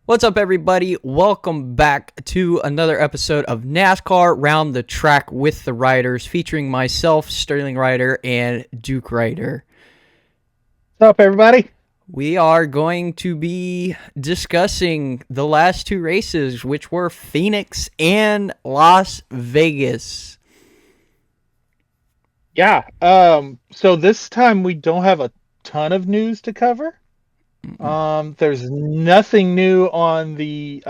What's up, everybody? Welcome back to another episode of NASCAR Round the Track with the Riders, featuring myself, SterlingRider, and Duke Rider. What's up, everybody? We are going to be discussing the last two races, which were Phoenix and Las Vegas. Yeah. So this time we don't have a ton of news to cover. There's nothing new on the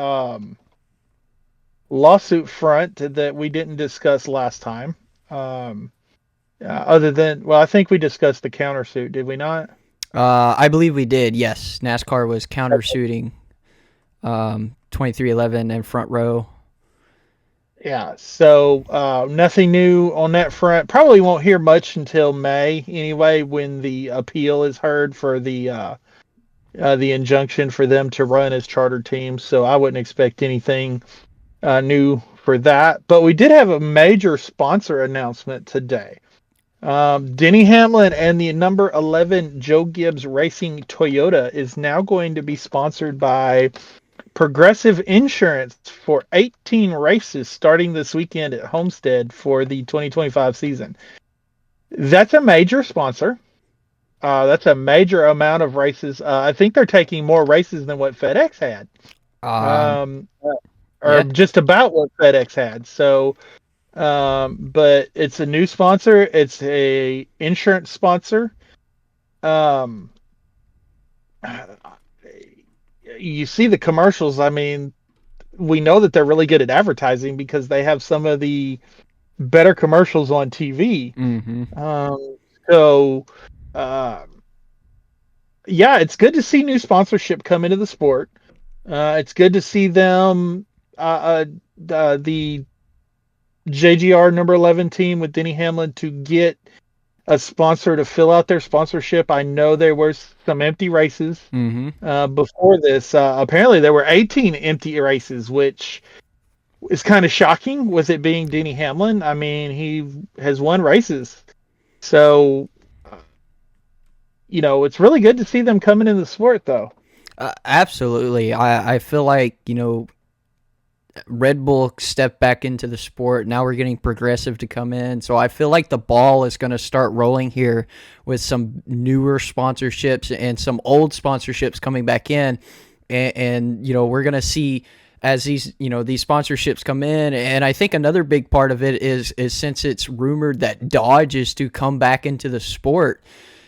lawsuit front that we didn't discuss last time. Other than, well, I think we discussed the countersuit, did we not? I believe we did, yes. NASCAR was countersuiting 2311 and front row. Yeah. So nothing new on that front. Probably won't hear much until May anyway, when the appeal is heard for the injunction for them to run as charter teams. So I wouldn't expect anything new for that. But we did have a major sponsor announcement today. Denny Hamlin and the number 11 Joe Gibbs Racing Toyota is now going to be sponsored by Progressive Insurance for 18 races starting this weekend at Homestead for the 2025 season. That's a major sponsor. That's a major amount of races. I think they're taking more races than what FedEx had, Um, um, or yeah. just about what FedEx had. So, but it's a new sponsor. It's a insurance sponsor. Um, you see the commercials. I mean, we know that they're really good at advertising because they have some of the better commercials on TV. Mm-hmm. So, uh, yeah, it's good to see new sponsorship come into the sport. It's good to see them, the JGR number 11 team with Denny Hamlin to get a sponsor to fill out their sponsorship. I know there were some empty races Mm-hmm. before this. Apparently, there were 18 empty races, which is kind of shocking with it being Denny Hamlin. I mean, he has won races. So, it's really good to see them coming in the sport, though. Absolutely. I feel like, Red Bull stepped back into the sport. Now we're getting Progressive to come in. So I feel like the ball is going to start rolling here with some newer sponsorships and some old sponsorships coming back in. And we're going to see as these sponsorships come in. And I think another big part of it is since it's rumored that Dodge is to come back into the sport,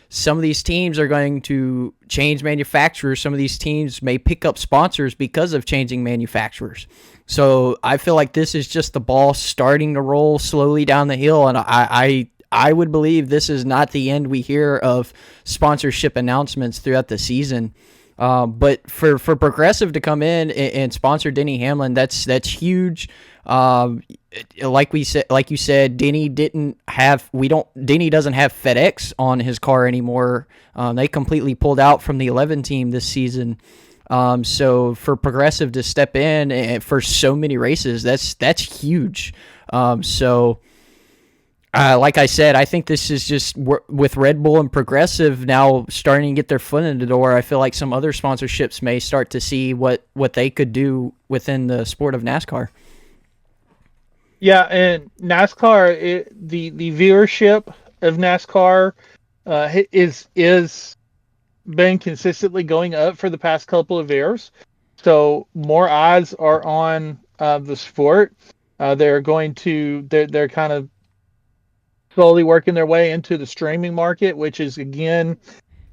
some of these teams are going to change manufacturers. Some of these teams may pick up sponsors because of changing manufacturers. So I feel like this is just the ball starting to roll slowly down the hill, and I would believe this is not the end we hear of sponsorship announcements throughout the season. But for Progressive to come in and sponsor Denny Hamlin, that's huge. Like you said, Denny doesn't have FedEx on his car anymore. They completely pulled out from the 11 team this season. So for Progressive to step in for so many races, that's huge. Like I said, I think this is just with Red Bull and Progressive now starting to get their foot in the door. I feel like some other sponsorships may start to see what they could do within the sport of NASCAR. Yeah, and NASCAR, the viewership of NASCAR is been consistently going up for the past couple of years. So more eyes are on the sport. They're kind of slowly working their way into the streaming market, which is again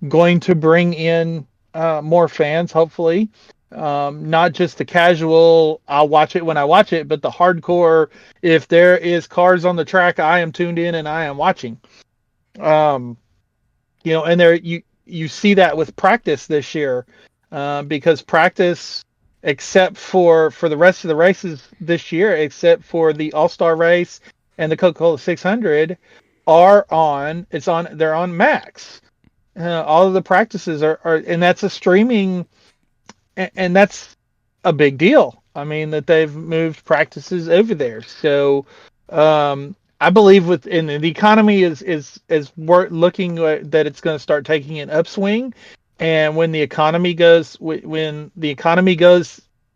going to bring in more fans, hopefully. Not just the casual, I'll watch it when I watch it, but the hardcore, if there is cars on the track, I am tuned in and I am watching. Um, and you see that with practice this year, because practice, except for the rest of the races this year, except for the All Star race and the Coca-Cola 600, they're on Max. All of the practices are, and that's a streaming, and that's a big deal. I mean that they've moved practices over there. So I believe the economy is looking that it's going to start taking an upswing, and when the economy goes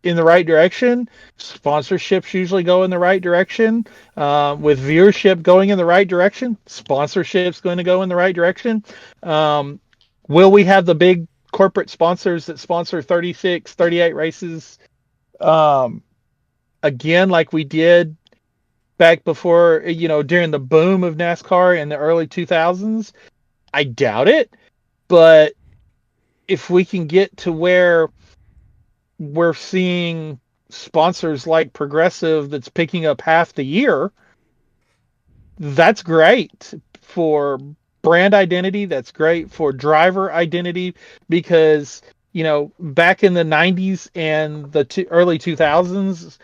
in the right direction. Sponsorships usually go in the right direction. With viewership going in the right direction, sponsorships going to go in the right direction. Will we have the big corporate sponsors that sponsor 36, 38 races again, like we did back before, during the boom of NASCAR in the early 2000s? I doubt it. But if we can get to where we're seeing sponsors like Progressive that's picking up half the year, that's great for brand identity. That's great for driver identity, because, back in the 90s and the early 2000s,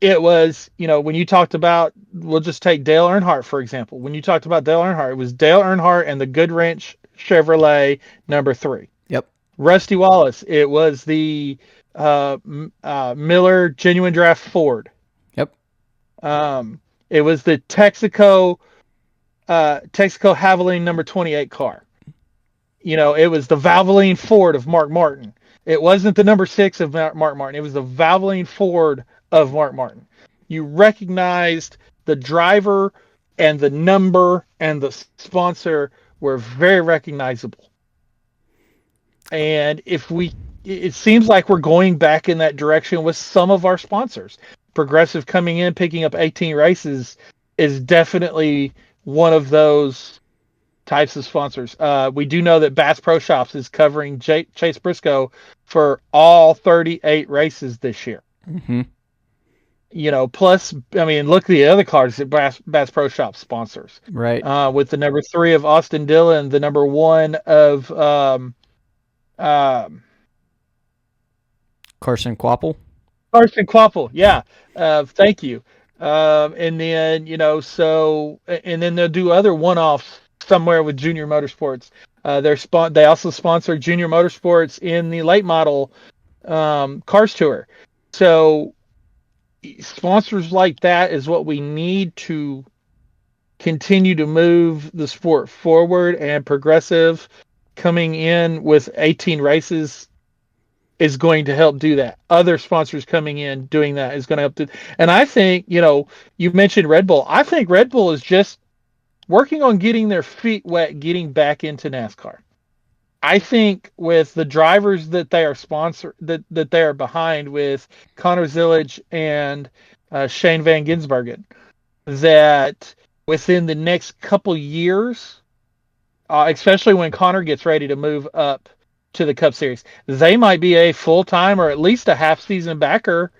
it was, when you talked about, we'll just take Dale Earnhardt, for example. When you talked about Dale Earnhardt, it was Dale Earnhardt and the Goodwrench Chevrolet number 3. Yep. Rusty Wallace, it was the Miller Genuine Draft Ford. Yep. It was the Texaco Havoline number 28 car. It was the Valvoline Ford of Mark Martin. It wasn't the number 6 of Mark Martin. It was the Valvoline Ford of Mark Martin. You recognized the driver, and the number and the sponsor were very recognizable. And it seems like we're going back in that direction with some of our sponsors. Progressive coming in, picking up 18 races is definitely one of those types of sponsors. We do know that Bass Pro Shops is covering Chase Briscoe for all 38 races this year. Mm-hmm. Plus, I mean, look at the other cars that Bass Pro Shops sponsors. Right. With the number 3 of Austin Dillon, the number 1 of Carson Quapple. Carson Quapple, yeah. Thank you. And then, and then they'll do other one-offs somewhere with Junior Motorsports. They also sponsor Junior Motorsports in the late model Cars Tour. So sponsors like that is what we need to continue to move the sport forward, and Progressive coming in with 18 races is going to help do that. Other sponsors coming in doing that is going to help do. And I think, you mentioned Red Bull. I think Red Bull is just working on getting their feet wet, getting back into NASCAR. I think with the drivers that they are that they are behind, with Connor Zillage and Shane Van Gisbergen, that within the next couple years, especially when Connor gets ready to move up to the Cup Series, they might be a full-time or at least a half-season backer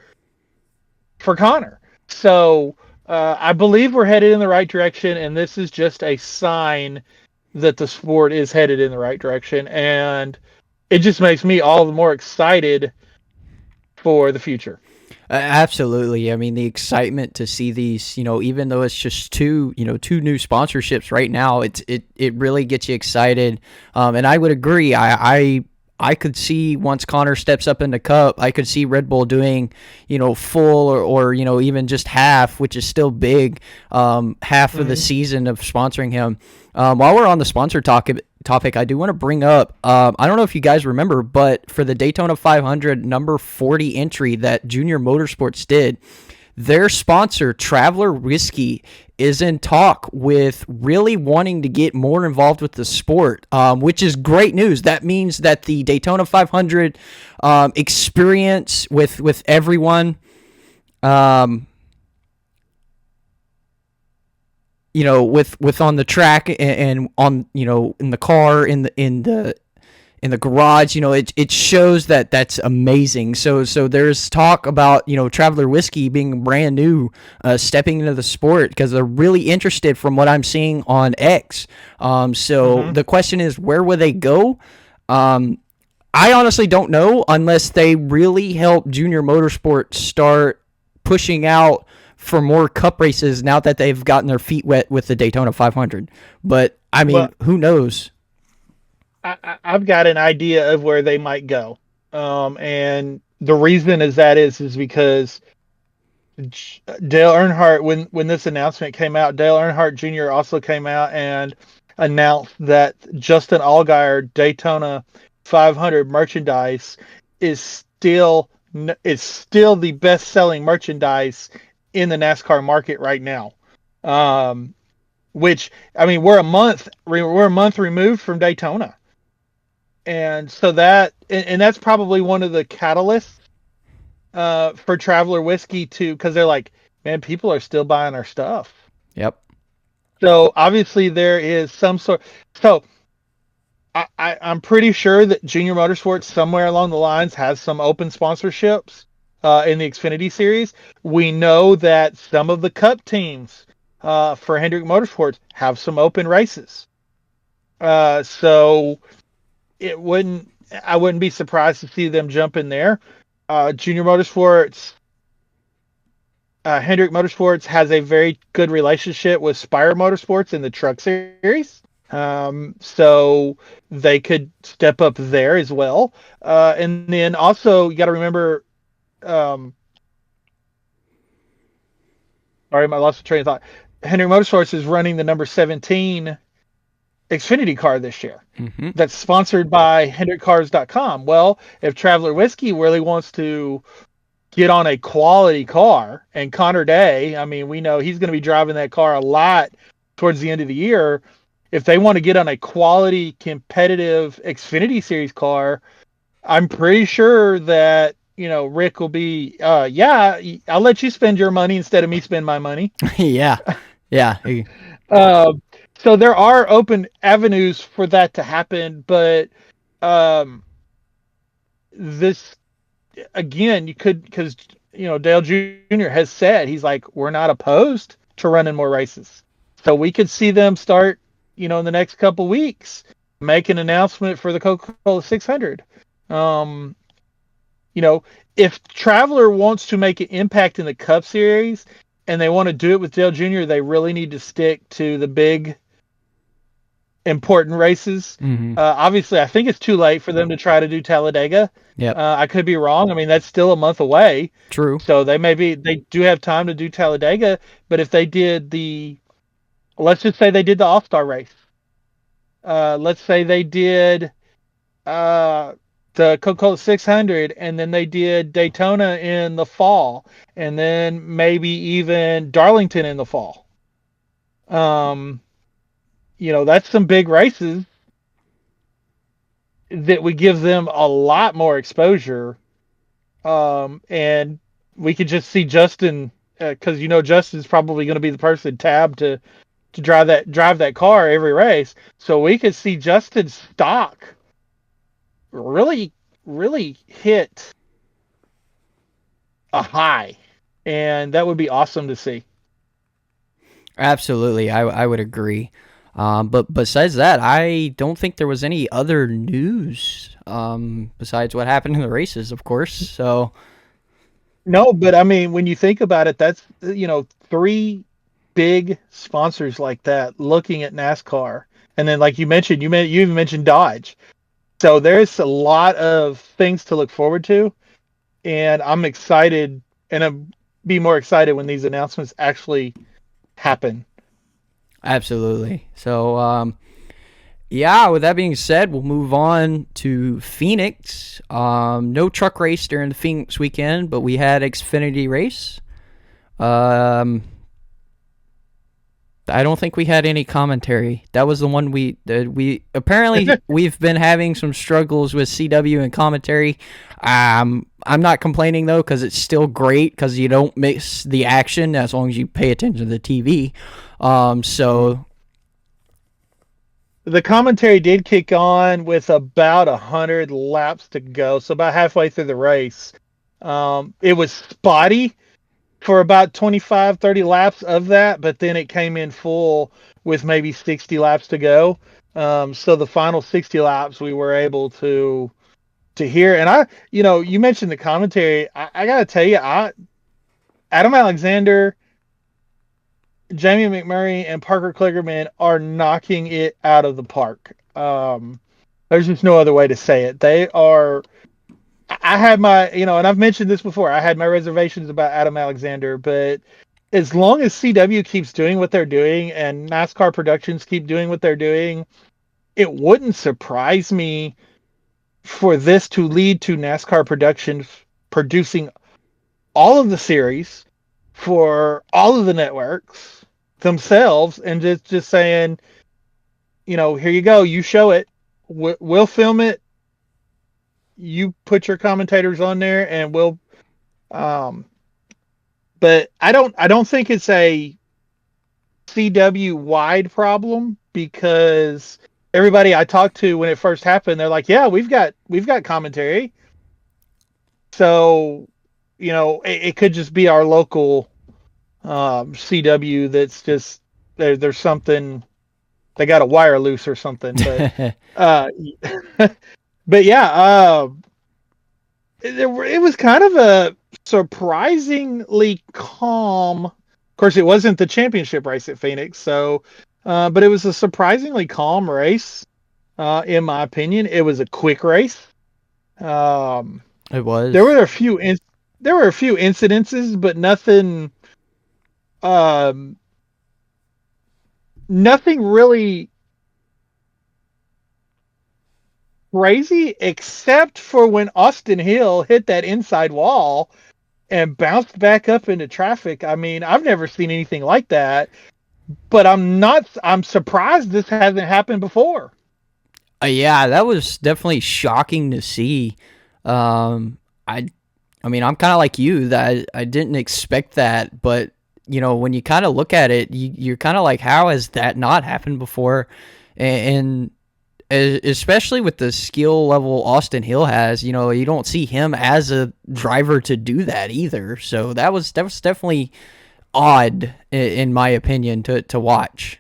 for Connor. So I believe we're headed in the right direction, and this is just a sign that the sport is headed in the right direction, and it just makes me all the more excited for the future. Absolutely. I mean, the excitement to see these, even though it's just two new sponsorships right now, it really gets you excited. And I would agree. I could see, once Connor steps up in the Cup, I could see Red Bull doing, full or even just half, which is still big, half of the season of sponsoring him. While we're on the sponsor topic, I do want to bring up, I don't know if you guys remember, but for the Daytona 500 number 40 entry that Junior Motorsports did, their sponsor, Traveler Whiskey, is in talk with really wanting to get more involved with the sport, which is great news. That means that the Daytona 500 experience with everyone, with on the track and on, in the car, in the garage, it shows that that's amazing. So there's talk about, Traveler Whiskey being brand new, stepping into the sport, because they're really interested from what I'm seeing on X. The question is, where will they go? I honestly don't know, unless they really help Junior Motorsport start pushing out for more Cup races now that they've gotten their feet wet with the Daytona 500. But I mean, who knows? I've got an idea of where they might go. And the reason is because Dale Earnhardt, when this announcement came out, Dale Earnhardt Jr. also came out and announced that Justin Allgaier Daytona 500 merchandise is still It's still the best-selling merchandise in the NASCAR market right now. Um, which I mean, we're a month removed from Daytona, and so and that's probably one of the catalysts for Traveler Whiskey too, because they're like, man, people are still buying our stuff. Yep. So obviously there is some sort. So I'm pretty sure that Junior Motorsports somewhere along the lines has some open sponsorships in the Xfinity series. We know that some of the Cup teams for Hendrick Motorsports have some open races. So I wouldn't be surprised to see them jump in there. Junior Motorsports, Hendrick Motorsports has a very good relationship with Spire Motorsports in the truck series. So they could step up there as well. And then also you got to remember, sorry, I lost the train of thought. Hendrick Motorsports is running the number 17 Xfinity car this year. Mm-hmm. That's sponsored by HendrickCars.com. Well, if Traveler Whiskey really wants to get on a quality car, and Connor Day, I mean, we know he's going to be driving that car a lot towards the end of the year. If they want to get on a quality, competitive Xfinity Series car, I'm pretty sure that, Rick will be, yeah, I'll let you spend your money instead of me spend my money. Yeah. Yeah. So there are open avenues for that to happen, but this, again, you could, because Dale Jr. has said he's like, we're not opposed to running more races, so we could see them start, in the next couple weeks, make an announcement for the Coca-Cola 600. If Traveler wants to make an impact in the Cup Series and they want to do it with Dale Jr., they really need to stick to the big important races. Mm-hmm. Obviously, I think it's too late for them to try to do Talladega. Yep. I could be wrong. I mean, that's still a month away. True. So they do have time to do Talladega. But if they did let's just say they did the All-Star race. Let's say they did the Coca-Cola 600, and then they did Daytona in the fall, and then maybe even Darlington in the fall. That's some big races that would give them a lot more exposure. And we could just see Justin, because Justin's probably going to be the person tabbed to drive that car every race. So we could see Justin's stock really, really hit a high, and that would be awesome to see. Absolutely, I would agree. But besides that, I don't think there was any other news besides what happened in the races, of course. So no, but I mean, when you think about it, that's 3 big sponsors like that looking at NASCAR, and then like you even mentioned Dodge. So there's a lot of things to look forward to, and I'm excited, and I'll be more excited when these announcements actually happen. absolutely. So yeah, with that being said, we'll move on to Phoenix. No truck race during the Phoenix weekend, but we had Xfinity race. I don't think we had any commentary. That was the one we apparently we've been having some struggles with CW and commentary. I'm not complaining though, because it's still great because you don't miss the action as long as you pay attention to the TV. So the commentary did kick on with about 100 laps to go, so about halfway through the race. It was spotty for about 25, 30 laps of that, but then it came in full with maybe 60 laps to go. So the final 60 laps we were able to hear. And you mentioned the commentary. I got to tell you, Adam Alexander, Jamie McMurray, and Parker Kligerman are knocking it out of the park. There's just no other way to say it. They are. I had my, and I've mentioned this before, I had my reservations about Adam Alexander, but as long as CW keeps doing what they're doing and NASCAR Productions keep doing what they're doing, it wouldn't surprise me for this to lead to NASCAR Productions producing all of the series for all of the networks themselves, and just saying, here you go, you show it, we'll film it, you put your commentators on there, and we'll. But I don't think it's a CW wide problem, because everybody I talked to when it first happened, they're like, yeah, we've got commentary. So, it could just be our local CW that's just there's something, they got a wire loose or something. But but yeah, it was kind of a surprisingly calm. Of course, it wasn't the championship race at Phoenix, so but it was a surprisingly calm race. In my opinion, it was a quick race. It was. There were a few incidences, but nothing. Nothing really crazy, except for when Austin Hill hit that inside wall and bounced back up into traffic. I mean, I've never seen anything like that, but I'm surprised this hasn't happened before. Yeah, that was definitely shocking to see. I mean, I'm kind of like you, that I didn't expect that, but when you kind of look at it, you're kind of like, how has that not happened before? And especially with the skill level Austin Hill has, you don't see him as a driver to do that either. So that was definitely odd, in my opinion, to watch.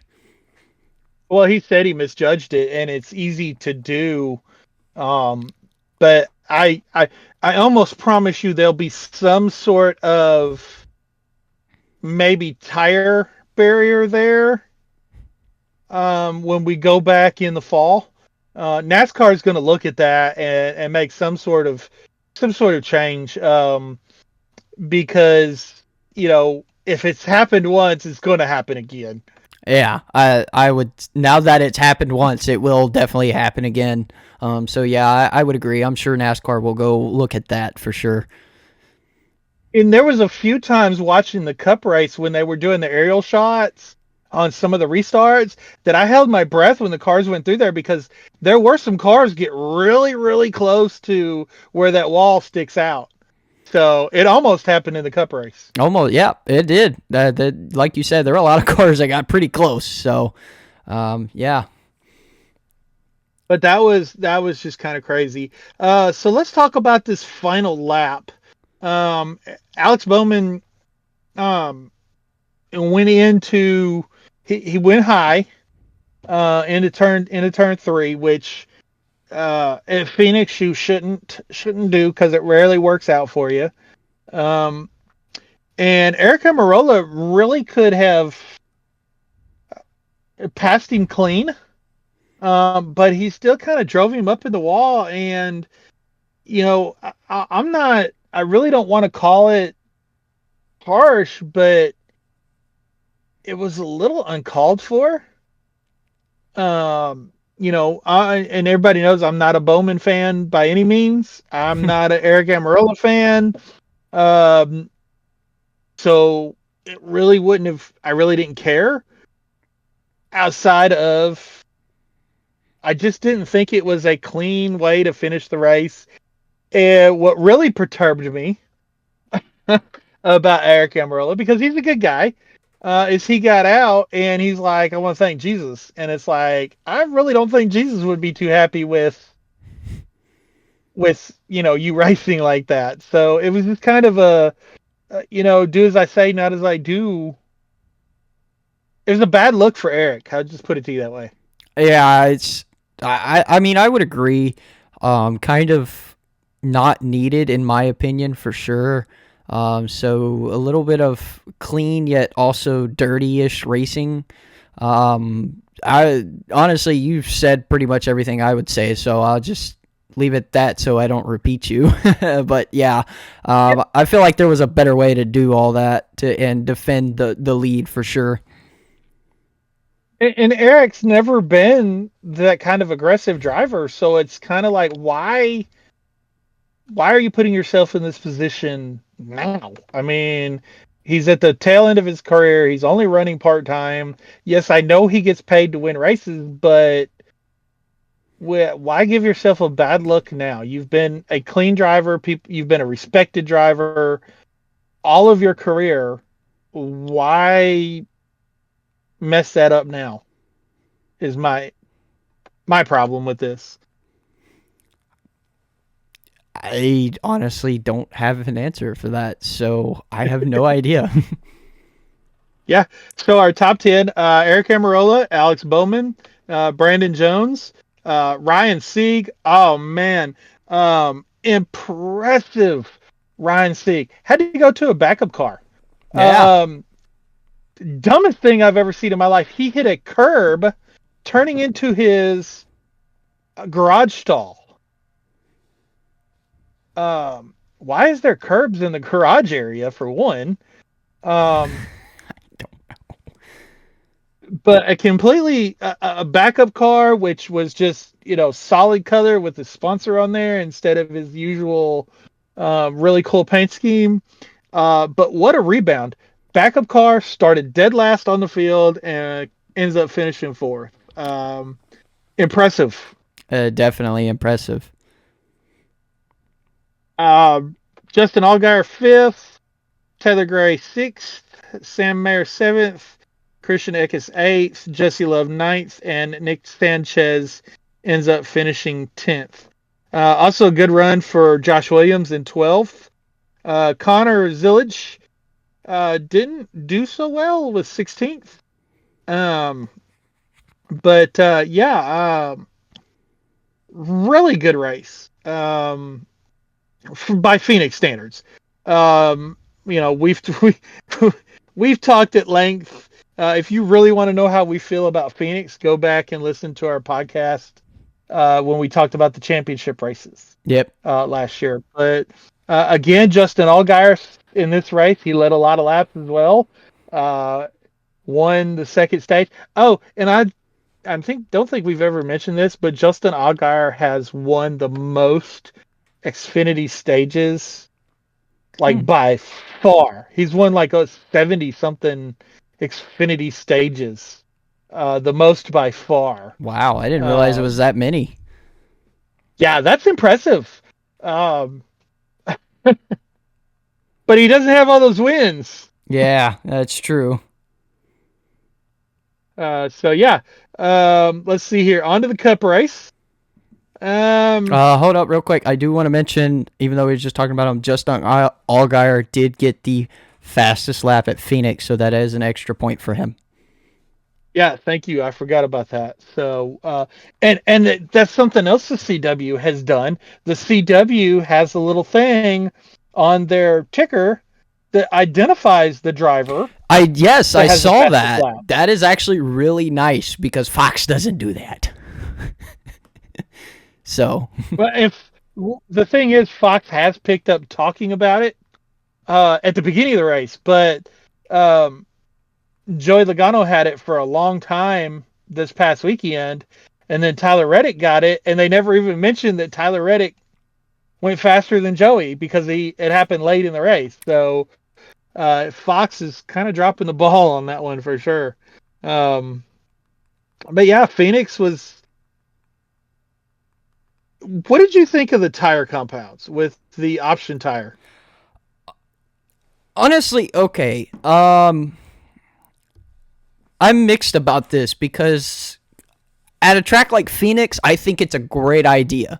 Well, he said he misjudged it, and it's easy to do. But I almost promise you there'll be some sort of maybe tire barrier there when we go back in the fall. NASCAR is going to look at that and make some sort of change, because if it's happened once, it's going to happen again. Yeah, I would, now that it's happened once, it will definitely happen again. So yeah, I would agree. I'm sure NASCAR will go look at that for sure. And there was a few times watching the Cup race when they were doing the aerial shots on some of the restarts that I held my breath when the cars went through there, because there were some cars get really, really close to where that wall sticks out. So it almost happened in the Cup race. Almost, yeah, it did. Like you said, there were a lot of cars that got pretty close. So, yeah. But that was just kind of crazy. So let's talk about this final lap. Alex Bowman went into he went high into turn 3, which at Phoenix you shouldn't do, because it rarely works out for you. And Eric Amarola really could have passed him clean, but he still kind of drove him up in the wall. And I really don't want to call it harsh, but it was a little uncalled for. And everybody knows I'm not a Bowman fan by any means. I'm not an Eric Amarola fan. So it really wouldn't have, I really didn't care, outside of, I just didn't think it was a clean way to finish the race. And what really perturbed me about Eric Amarola, because he's a good guy, is he got out and he's like, I want to thank Jesus. And it's like, I really don't think Jesus would be too happy with you racing like that. So it was just kind of a, do as I say, not as I do. It was a bad look for Eric. I'll just put it to you that way. Yeah, I mean, I would agree. Kind of not needed, in my opinion, for sure. So a little bit of clean yet also dirty-ish racing. I honestly, you've said pretty much everything I would say, so I'll just leave it at that so I don't repeat you. But yeah, I feel like there was a better way to do all that and defend the lead for sure. And Eric's never been that kind of aggressive driver, so it's kind of like, why why are you putting yourself in this position now? I mean, he's at the tail end of his career. He's only running part-time. Yes, I know he gets paid to win races, but why give yourself a bad look now? You've been a clean driver. You've been a respected driver all of your career. Why mess that up now? Is my problem with this. I honestly don't have an answer for that, so I have no idea. Yeah. So our top 10, Eric Amarola, Alex Bowman, Brandon Jones, Ryan Sieg. Oh, man. Impressive Ryan Sieg. Had to go to a backup car. Yeah. Dumbest thing I've ever seen in my life. He hit a curb turning into his garage stall. Why is there curbs in the garage area, for one? I don't know. But a completely a backup car, which was just solid color with the sponsor on there instead of his usual really cool paint scheme. But what a rebound! Backup car started dead last on the field and ends up finishing fourth. Impressive. Definitely impressive. Justin Allgaier fifth, Taylor Gray sixth, Sam Mayer seventh, Christian Eckes eighth, Jesse Love ninth, and Nick Sanchez ends up finishing 10th. Also a good run for Josh Williams in 12th. Connor Zillage didn't do so well with 16th. Really good race. By Phoenix standards. We've we've talked at length. If you really want to know how we feel about Phoenix, go back and listen to our podcast when we talked about the championship races. Yep. Last year. But again, Justin Allgaier in this race, he led a lot of laps as well. Won the second stage. Oh, and I don't think we've ever mentioned this, but Justin Allgaier has won the most Xfinity stages, by far. He's won like a 70 something Xfinity stages, the most by far. Wow, I didn't realize it was that many. Yeah, that's impressive. But he doesn't have all those wins. Yeah, that's true. Let's see here. On to the Cup race. Hold up real quick. I do want to mention, even though we were just talking about him, Justin Allgaier did get the fastest lap at Phoenix, so that is an extra point for him. Yeah, thank you. I forgot about that. So, and that's something else the CW has done. The CW has a little thing on their ticker that identifies the driver. I saw that. Lap. That is actually really nice because Fox doesn't do that. So, but if the thing is, Fox has picked up talking about it at the beginning of the race, but Joey Logano had it for a long time this past weekend, and then Tyler Reddick got it, and they never even mentioned that Tyler Reddick went faster than Joey because it happened late in the race. So Fox is kind of dropping the ball on that one for sure. But yeah, Phoenix was. What did you think of the tire compounds with the option tire? Honestly, okay. I'm mixed about this because at a track like Phoenix, I think it's a great idea.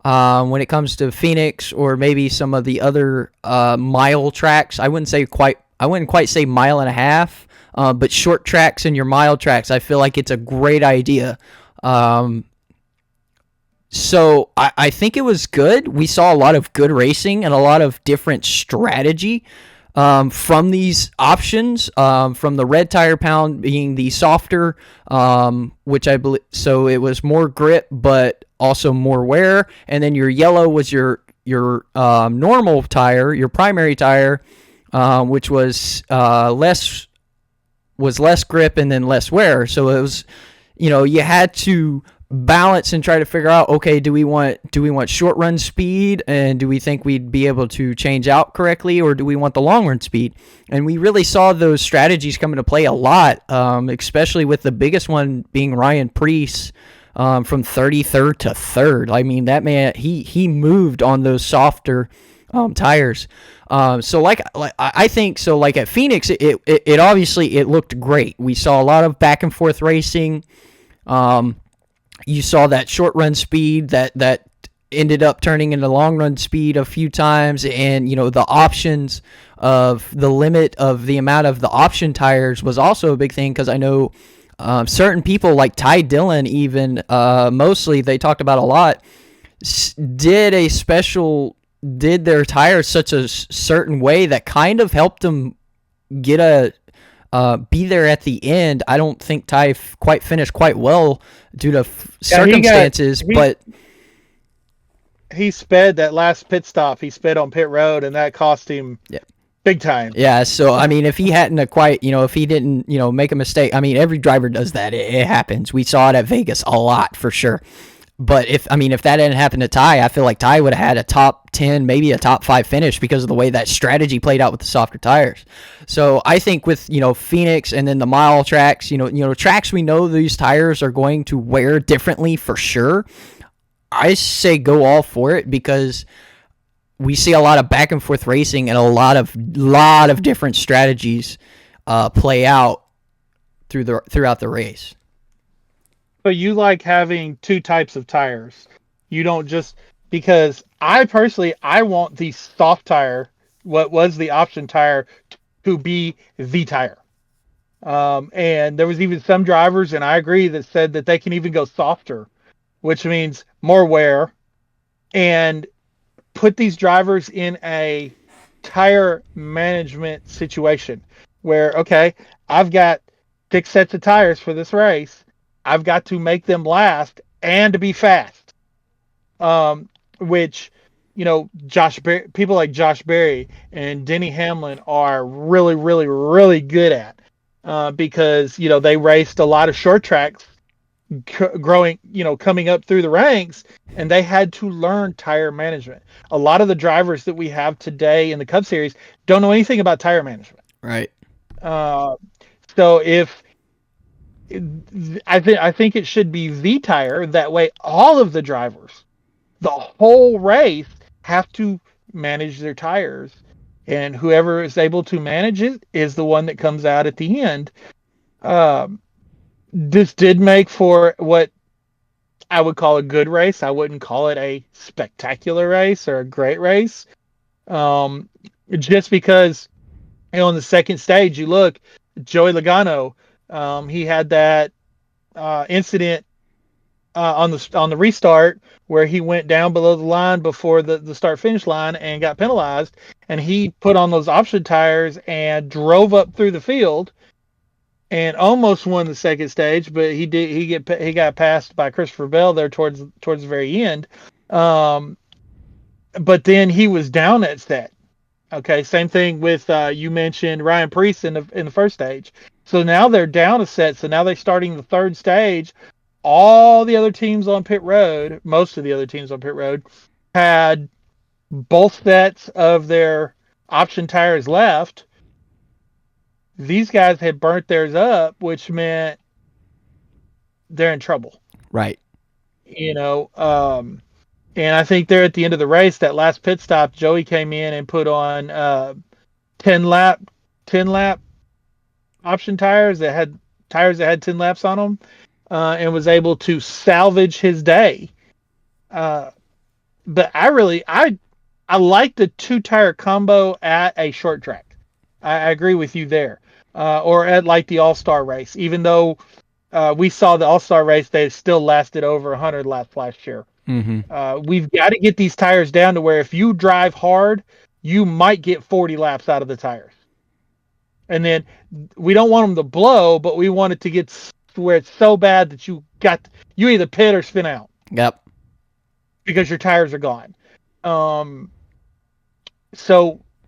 When it comes to Phoenix or maybe some of the other mile tracks, I wouldn't quite say mile and a half, but short tracks and your mile tracks, I feel like it's a great idea. So I think it was good. We saw a lot of good racing and a lot of different strategy from these options, from the red tire pound being the softer, which I believe, so it was more grip, but also more wear. And then your yellow was your normal tire, your primary tire, which was less grip and then less wear. So it was, you had to balance and try to figure out, okay, do we want short run speed, and do we think we'd be able to change out correctly, or do we want the long run speed? And we really saw those strategies come into play a lot, especially with the biggest one being Ryan Preece, from 33rd to 3rd. I mean, that man, he moved on those softer tires. So like I think so. Like at Phoenix, it obviously it looked great. We saw a lot of back and forth racing. You saw that short run speed that ended up turning into long run speed a few times, and the options of the limit of the amount of the option tires was also a big thing, because I know certain people like Ty Dillon, even mostly they talked about a lot, did their tires such a certain way that kind of helped them get be there at the end. I don't think Ty quite finished quite well due to circumstances, but he sped that last pit stop. He sped on pit road, and that cost him big time. Yeah, so I mean, if he hadn't if he didn't, make a mistake, I mean, every driver does that. It happens. We saw it at Vegas a lot for sure. But if that hadn't happened to Ty, I feel like Ty would have had a top 10, maybe a top 5 finish because of the way that strategy played out with the softer tires. So I think with, Phoenix and then the mile tracks, tracks we know these tires are going to wear differently for sure. I say go all for it, because we see a lot of back and forth racing and a lot of different strategies play out throughout the race. So you like having two types of tires. You don't just, because I want the soft tire, what was the option tire, to be the tire. And there was even some drivers, and I agree, that said that they can even go softer, which means more wear, and put these drivers in a tire management situation where, okay, I've got 6 sets of tires for this race. I've got to make them last and to be fast. Which, people like Josh Berry and Denny Hamlin are really, really, really good at, because, they raced a lot of short tracks coming up through the ranks, and they had to learn tire management. A lot of the drivers that we have today in the Cup Series don't know anything about tire management. Right. So I think it should be the tire. That way, all of the drivers, the whole race, have to manage their tires, and whoever is able to manage it is the one that comes out at the end. This did make for what I would call a good race. I wouldn't call it a spectacular race or a great race. Just because, on the second stage, you look, Joey Logano, he had that incident on the restart where he went down below the line before the start finish line and got penalized, and he put on those option tires and drove up through the field and almost won the second stage, but he got passed by Christopher Bell there towards the very end. But then he was down that set. Okay, same thing with you mentioned Ryan Preece in the first stage. So now they're down a set. So now they're starting the third stage. All the other teams on pit road, most of the other teams on pit road, had both sets of their option tires left. These guys had burnt theirs up, which meant they're in trouble. Right. And I think they're at the end of the race, that last pit stop, Joey came in and put on 10 lap option tires that had 10 laps on them, and was able to salvage his day. But I like the 2-tire combo at a short track. I agree with you there. Or at like the All-Star race, even though we saw the All-Star race, they still lasted over 100 laps last year. Mm-hmm. We've got to get these tires down to where if you drive hard, you might get 40 laps out of the tires. And then we don't want them to blow, but we want it to get to where it's so bad that you either pit or spin out. Yep. Because your tires are gone.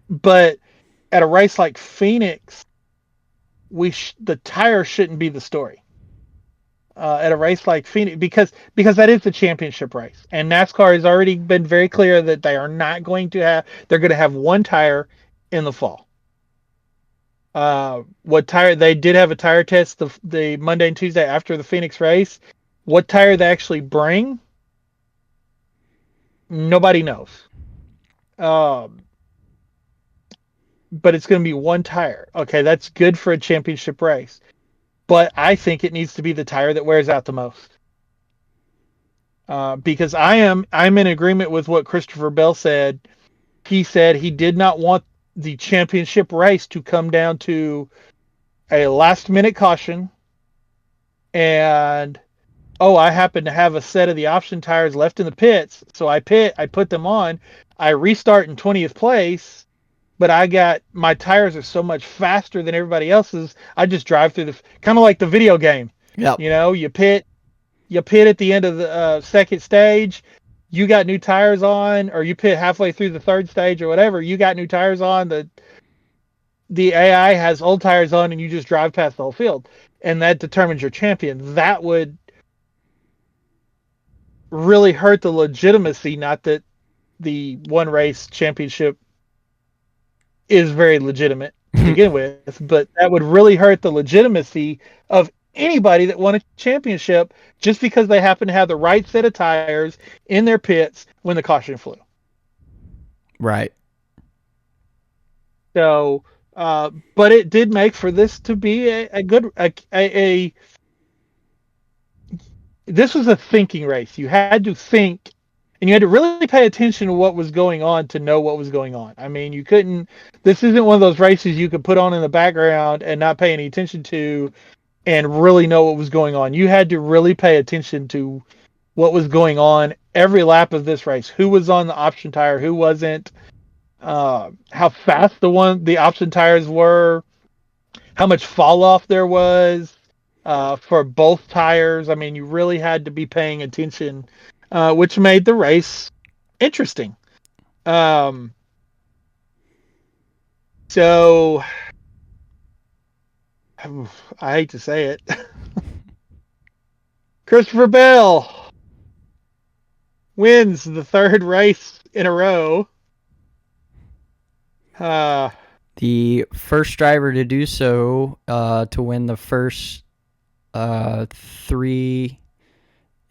But at a race like Phoenix, the tire shouldn't be the story. at a race like Phoenix, because that is the championship race, and NASCAR has already been very clear that they are not going to have. They're going to have one tire in the fall. What tire they did have a tire test the Monday and Tuesday after the Phoenix race. What tire they actually bring, nobody knows. But it's going to be one tire. Okay, that's good for a championship race. But I think it needs to be the tire that wears out the most. Because I'm in agreement with what Christopher Bell said. He said he did not want the championship race to come down to a last minute caution and I happen to have a set of the option tires left in the pits, so I put them on, I restart in 20th place, but my tires are so much faster than everybody else's, I just drive through kind of like the video game. Yep. You pit at the end of the second stage, you got new tires on, or you pit halfway through the third stage or whatever, you got new tires on, the AI has old tires on, and you just drive past the whole field, and that determines your champion. That would really hurt the legitimacy, not that the one race championship is very legitimate to begin with, but that would really hurt the legitimacy of anybody that won a championship just because they happen to have the right set of tires in their pits when the caution flew. Right. So, but it did make for this to be a good this was a thinking race. You had to think, and you had to really pay attention to what was going on to know what was going on. I mean, this isn't one of those races you could put on in the background and not pay any attention to and really know what was going on. You had to really pay attention to what was going on every lap of this race. Who was on the option tire, who wasn't, how fast the option tires were, how much fall off there was for both tires. I mean, you really had to be paying attention, which made the race interesting. So I hate to say it. Christopher Bell wins the third race in a row. The first driver to do so, to win the first three.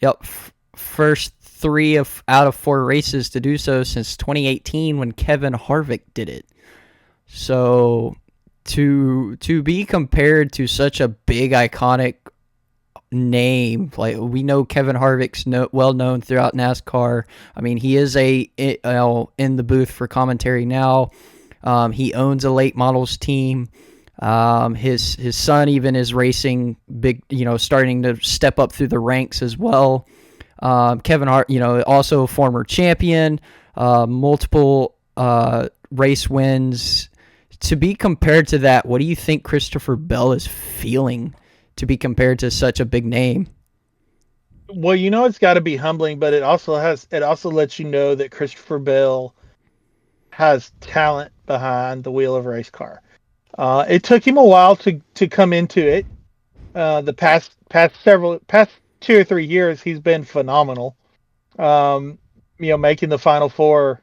Yep, first three out of 4 races to do so since 2018 when Kevin Harvick did it. So to be compared to such a big iconic name, like, we know Kevin Harvick's well known throughout NASCAR. I mean, he is in the booth for commentary now. He owns a late models team. His son even is racing big, starting to step up through the ranks as well. Kevin Hart, also a former champion, multiple race wins. To be compared to that, what do you think Christopher Bell is feeling to be compared to such a big name? Well, it's got to be humbling, but it also lets you know that Christopher Bell has talent behind the wheel of a race car. It took him a while to come into it. The past 2 or 3 years, he's been phenomenal. Making the Final Four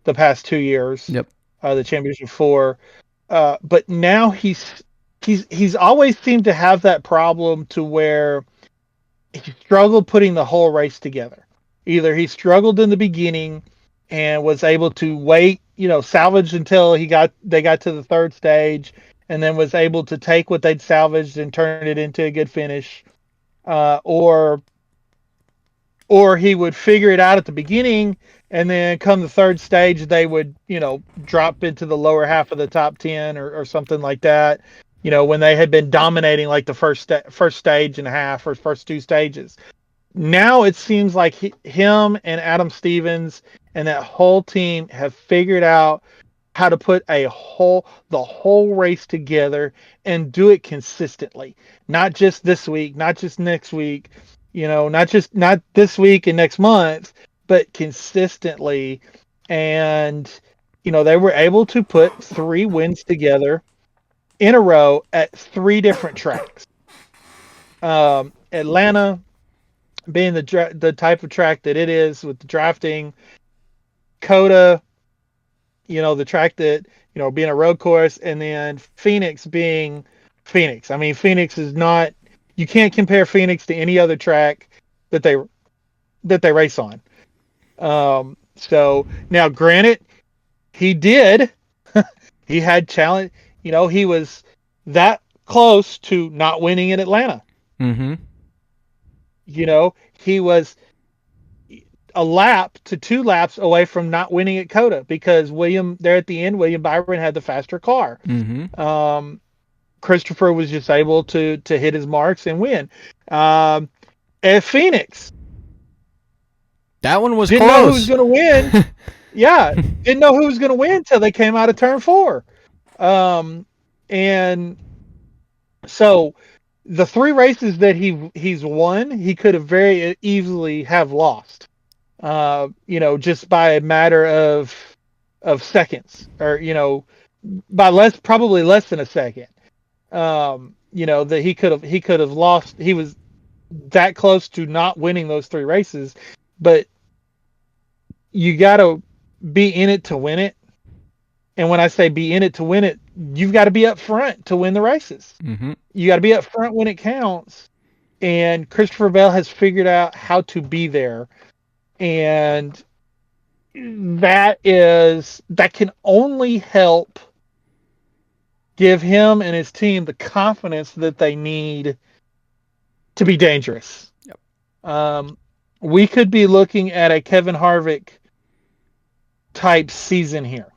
the past 2 years. Yep. The Championship 4. But now he's always seemed to have that problem to where he struggled putting the whole race together. Either he struggled in the beginning and was able to wait, salvage until they got to the third stage, and then was able to take what they'd salvaged and turn it into a good finish, or he would figure it out at the beginning, and then come the third stage, they would, drop into the lower half of the top 10 or something like that. When they had been dominating like the first stage and a half or first 2 stages. Now it seems like him and Adam Stevens and that whole team have figured out how to put the whole race together and do it consistently. Not just this week, not just next week, not this week and next month, but consistently. And, they were able to put 3 wins together in a row at 3 different tracks. Atlanta being the type of track that it is with the drafting, Coda, the track that, being a road course, and then Phoenix being Phoenix. I mean, Phoenix is not, you can't compare Phoenix to any other track that they race on. So now, granted, he did, he had challenge, he was that close to not winning in Atlanta. Mm-hmm. He was a lap to 2 laps away from not winning at Coda because there at the end, William Byron had the faster car. Mm-hmm. Christopher was just able to hit his marks and win. At Phoenix, That one was didn't close. know who was going to win. Yeah, didn't know who was going to win until they came out of turn 4. And so the 3 races that he's won, he could have very easily have lost. Just by a matter of seconds, or by probably less than a second. That he could have lost. He was that close to not winning those 3 races, but you got to be in it to win it. And when I say be in it to win it, you've got to be up front to win the races. Mm-hmm. You got to be up front when it counts. And Christopher Bell has figured out how to be there. And that can only help give him and his team the confidence that they need to be dangerous. Yep. We could be looking at a Kevin Harvick type season here,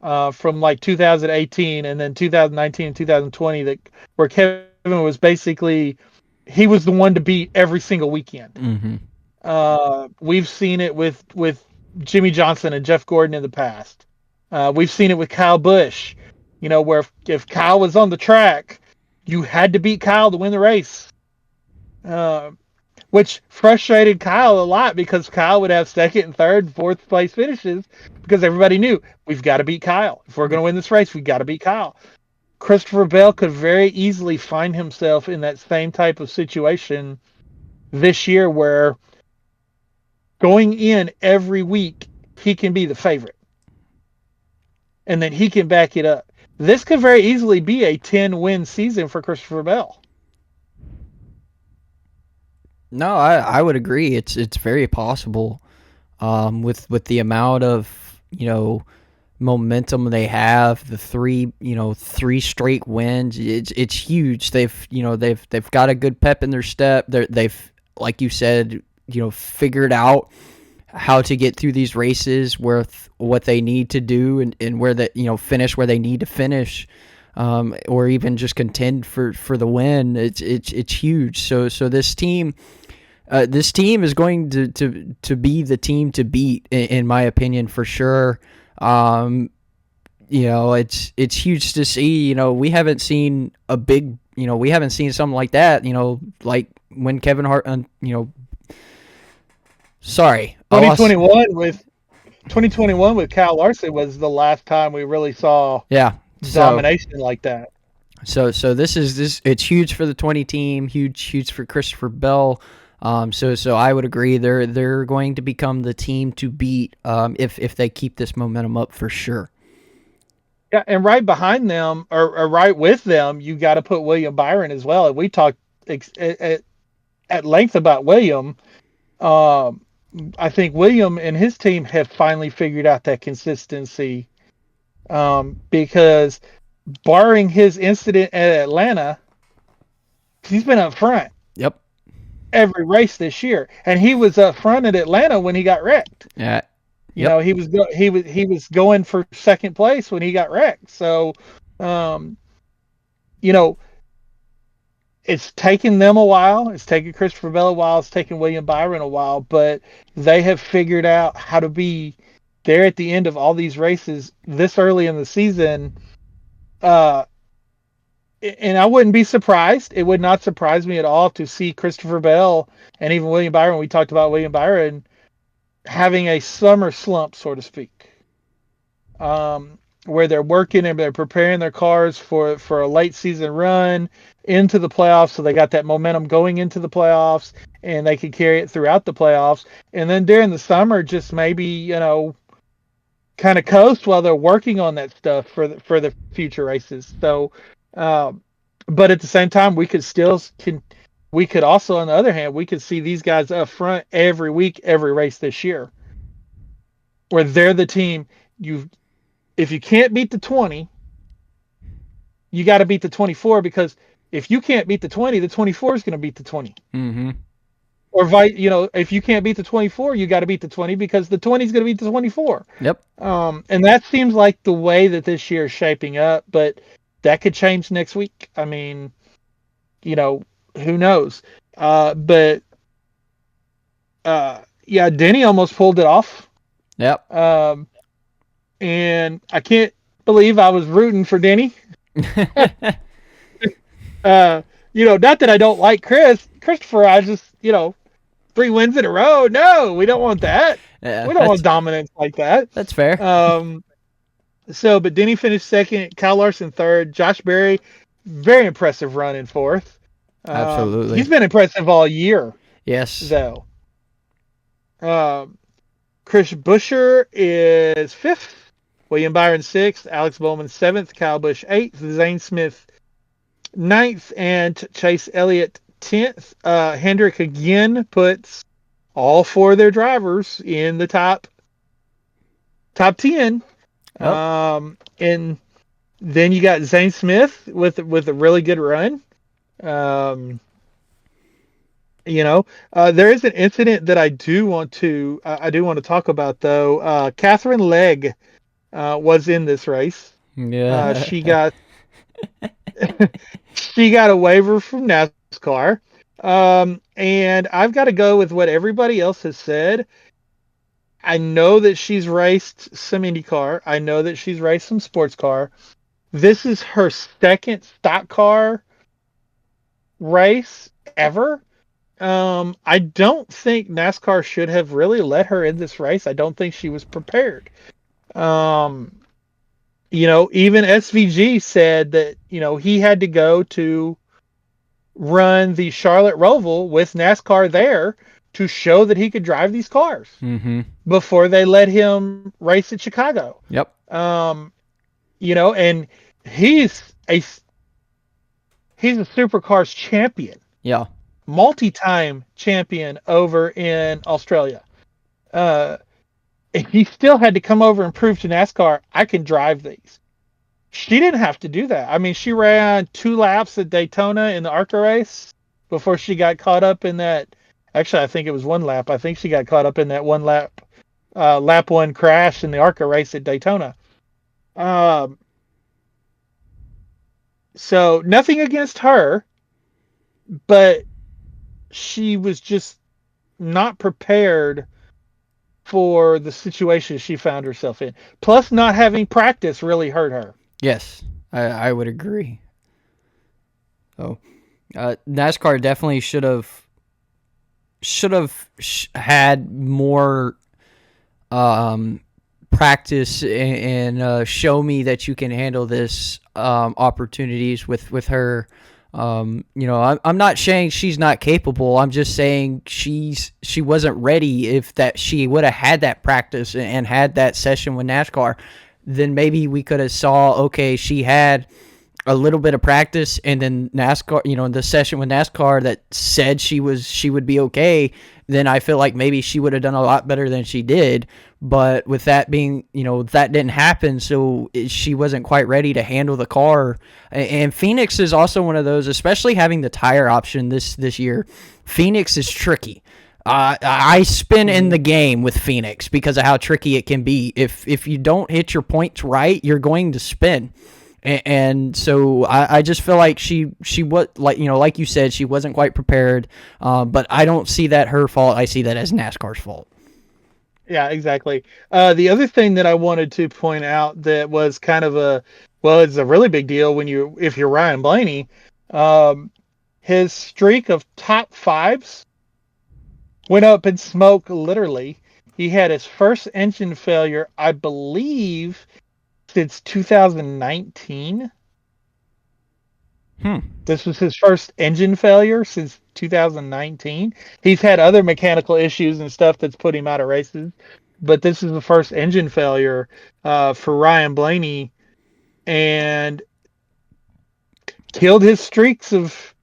from like 2018 and then 2019 and 2020, where Kevin was basically, he was the one to beat every single weekend. Mm-hmm. We've seen it with Jimmy Johnson and Jeff Gordon in the past. We've seen it with Kyle Busch, where if Kyle was on the track, you had to beat Kyle to win the race. Which frustrated Kyle a lot because Kyle would have second and third and fourth place finishes because everybody knew we've got to beat Kyle. If we're going to win this race, we've got to beat Kyle. Christopher Bell could very easily find himself in that same type of situation this year where going in every week, he can be the favorite. And then he can back it up. This could very easily be a 10-win season for Christopher Bell. No, I would agree. It's very possible. With the amount of momentum they have, the 3 straight wins, it's huge. They've got a good pep in their step. They've, like you said, figured out how to get through these races with what they need to do and where finish where they need to finish, or even just contend for the win. It's huge. So this team is going to be the team to beat, in my opinion, for sure. It's huge to see. We haven't seen a big, we haven't seen something like that. Like when Kevin Hart, sorry, 2021 with Kyle Larson was the last time we really saw domination like that. So it's huge for the 20 team, huge for Christopher Bell. So I would agree they're going to become the team to beat, if they keep this momentum up, for sure. Yeah, and right behind them or right with them, you got to put William Byron as well. And we talked at length about William. I think William and his team have finally figured out that consistency, because barring his incident at Atlanta, he's been up front. Yep. Every race this year, and he was up front at Atlanta when he got wrecked. Yeah. He was going for second place when he got wrecked. So, it's taken them a while. It's taken Christopher Bell a while. It's taken William Byron a while, but they have figured out how to be there at the end of all these races this early in the season. And I wouldn't be surprised. It would not surprise me at all to see Christopher Bell and even William Byron. We talked about William Byron having a summer slump, so to speak. where they're working and they're preparing their cars for a late season run into the playoffs. So they got that momentum going into the playoffs, and they can carry it throughout the playoffs. And then during the summer, just maybe, kind of coast while they're working on that stuff for the future races. So, but at the same time, we could also, on the other hand, we could see these guys up front every week, every race this year, where they're the team. If you can't beat the 20, you got to beat the 24, because if you can't beat the 20, the 24 is going to beat the 20. Mm-hmm. Or if you can't beat the 24, you got to beat the 20, because the 20 is going to beat the 24. Yep. And that seems like the way that this year is shaping up, but that could change next week. I mean, who knows? But yeah, Denny almost pulled it off. Yep. And I can't believe I was rooting for Denny. Not that I don't like Christopher. I just, 3 wins in a row. No, we don't want that. Yeah, we don't want dominance like that. That's fair. But Denny finished second, Kyle Larson third, Josh Berry, very impressive run in fourth. Absolutely. He's been impressive all year. Yes. Though. Chris Buescher is fifth, William Byron sixth, Alex Bowman seventh, Kyle Busch eighth, Zane Smith ninth, and Chase Elliott 10th. Hendrick again puts all 4 of their drivers in the top 10. Yep. And then you got Zane Smith with a really good run. There is an incident that I do want to talk about, though. Catherine Legg was in this race. Yeah. She got a waiver from NASCAR. And I've got to go with what everybody else has said. I know that she's raced some IndyCar. I know that she's raced some sports car. This is her second stock car race ever. I don't think NASCAR should have really let her in this race. I don't think she was prepared. Even SVG said that, he had to go to run the Charlotte Roval with NASCAR there to show that he could drive these cars before they let him race at Chicago. Yep. And he's a supercars champion. Yeah. Multi-time champion over in Australia. He still had to come over and prove to NASCAR, I can drive these. She didn't have to do that. I mean, she ran 2 laps at Daytona in the ARCA race before she got caught up in that. Actually, I think it was 1 lap. I think she got caught up in that 1 lap, lap 1 crash in the ARCA race at Daytona. So nothing against her, but she was just not prepared for the situation she found herself in. Plus, not having practice really hurt her. Yes, I would agree. So, NASCAR definitely should have had more practice and show me that you can handle this opportunities with her. I'm not saying she's not capable. I'm just saying she wasn't ready. If that she would have had that practice and had that session with NASCAR, then maybe we could have saw, okay, she had a little bit of practice, and then NASCAR, the session with NASCAR that said she would be okay, then I feel like maybe she would have done a lot better than she did. But with that being, that didn't happen, so she wasn't quite ready to handle the car. And Phoenix is also one of those, especially having the tire option this year. Phoenix is tricky. I spin in the game with Phoenix because of how tricky it can be. If you don't hit your points right, you're going to spin. And so I just feel like she was, like you said, she wasn't quite prepared. But I don't see that her fault. I see that as NASCAR's fault. Yeah, exactly. The other thing that I wanted to point out that was kind of it's a really big deal if you're Ryan Blaney, his streak of top 5s went up in smoke, literally. He had his first engine failure, I believe, since 2019. This was his first engine failure since 2019. He's had other mechanical issues and stuff that's put him out of races, but this is the first engine failure for Ryan Blaney, and killed his streaks of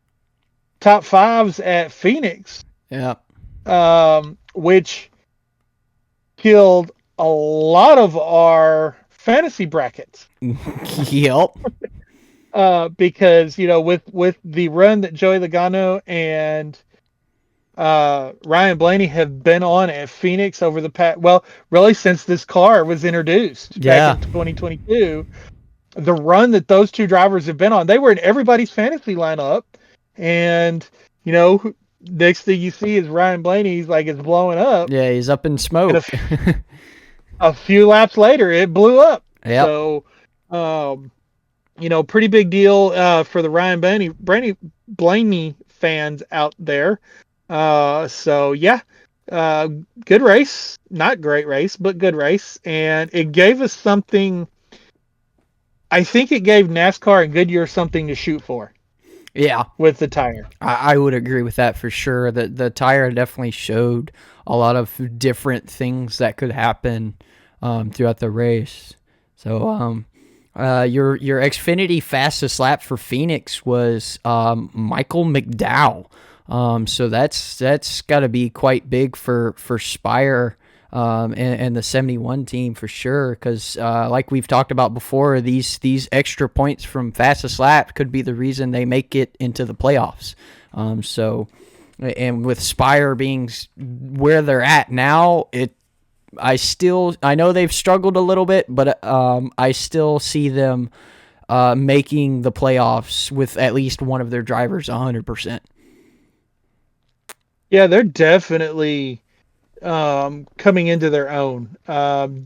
top fives at Phoenix. Yeah. Which killed a lot of our fantasy brackets. Yep. Because with the run that Joey Logano and Ryan Blaney have been on at Phoenix over the past, well, really since this car was introduced back in 2022, the run that those two drivers have been on, they were in everybody's fantasy lineup, and next thing you see is Ryan Blaney's is blowing up. Yeah, he's up in smoke. A few laps later, it blew up. Yep. So, pretty big deal for the Ryan Blaney fans out there. Good race. Not great race, but good race. And it gave us something. I think it gave NASCAR and Goodyear something to shoot for. Yeah. With the tire. I would agree with that for sure. The tire definitely showed a lot of different things that could happen throughout the race. So your Xfinity fastest lap for Phoenix was Michael McDowell. So that's got to be quite big for Spire and the 71 team for sure, because like we've talked about before, these extra points from fastest lap could be the reason they make it into the playoffs. And with Spire being where they're at now, I know they've struggled a little bit, but I still see them making the playoffs with at least one of their drivers 100%. Yeah, they're definitely coming into their own.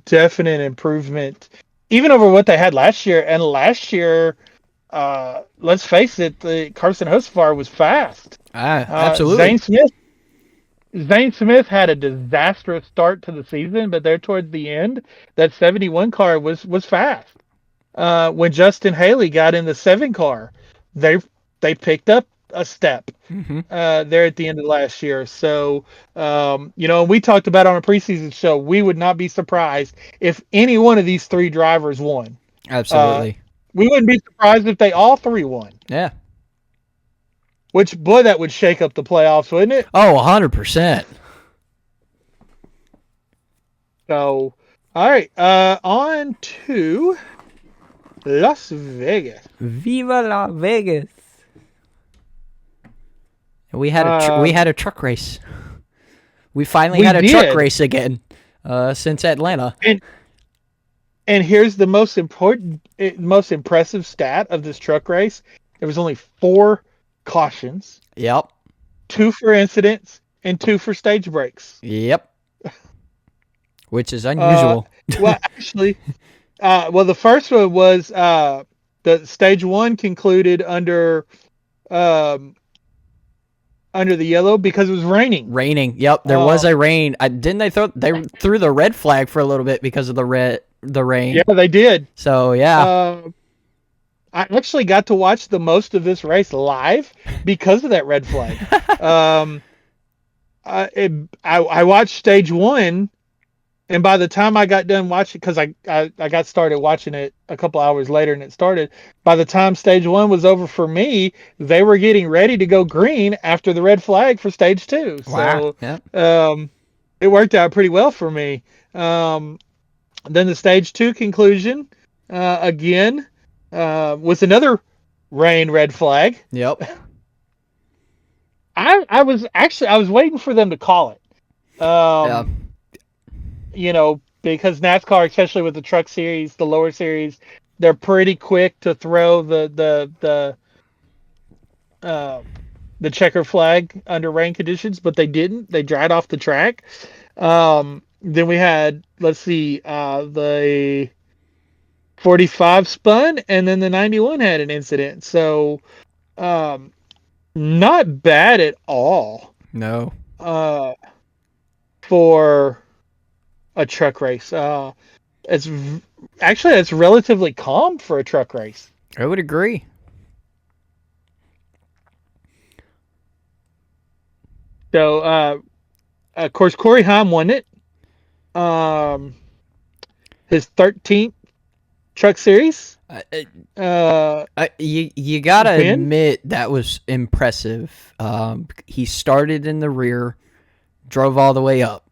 Definite improvement, even over what they had last year. And last year, let's face it, the Carson Hocevar was fast. Absolutely. Zane Smith had a disastrous start to the season, but there towards the end, that 71 car was fast. When Justin Haley got in the 7 car, they picked up a step there at the end of last year. So, we talked about on a preseason show, we would not be surprised if any one of these 3 drivers won. Absolutely. We wouldn't be surprised if they all 3 won. Yeah. Which, boy, that would shake up the playoffs, wouldn't it? Oh, 100%. So, all right, on to Las Vegas. Viva Las Vegas. We had a truck race. We finally had a truck race again since Atlanta. And here's the most impressive stat of this truck race. There was only 4 cautions. Yep. 2 for incidents and 2 for stage breaks. Yep. Which is unusual. Well, actually, the first one was the stage 1 concluded under the yellow because it was raining. Yep, there was a rain. Didn't they threw the red flag for a little bit because of the rain? Yeah, they did. So yeah. I actually got to watch the most of this race live because of that red flag. I watched stage 1, and by the time I got done watching, because I got started watching it a couple hours later and it started, by the time stage 1 was over for me, they were getting ready to go green after the red flag for stage 2. Wow. So Yeah. It worked out pretty well for me. Then the stage 2 conclusion, again, with another rain red flag. Yep. I was waiting for them to call it. Yeah. Because NASCAR, especially with the truck series, the lower series, they're pretty quick to throw the checker flag under rain conditions, but they didn't. They dried off the track. Then we had, the 45 spun, and then the 91 had an incident. So, not bad at all. No. For a truck race. It's actually, that's relatively calm for a truck race. I would agree. So, of course, Corey Heim won it. Um, his 13th Truck Series Uh, you gotta win. admit that was impressive. He started in the rear, drove all the way up,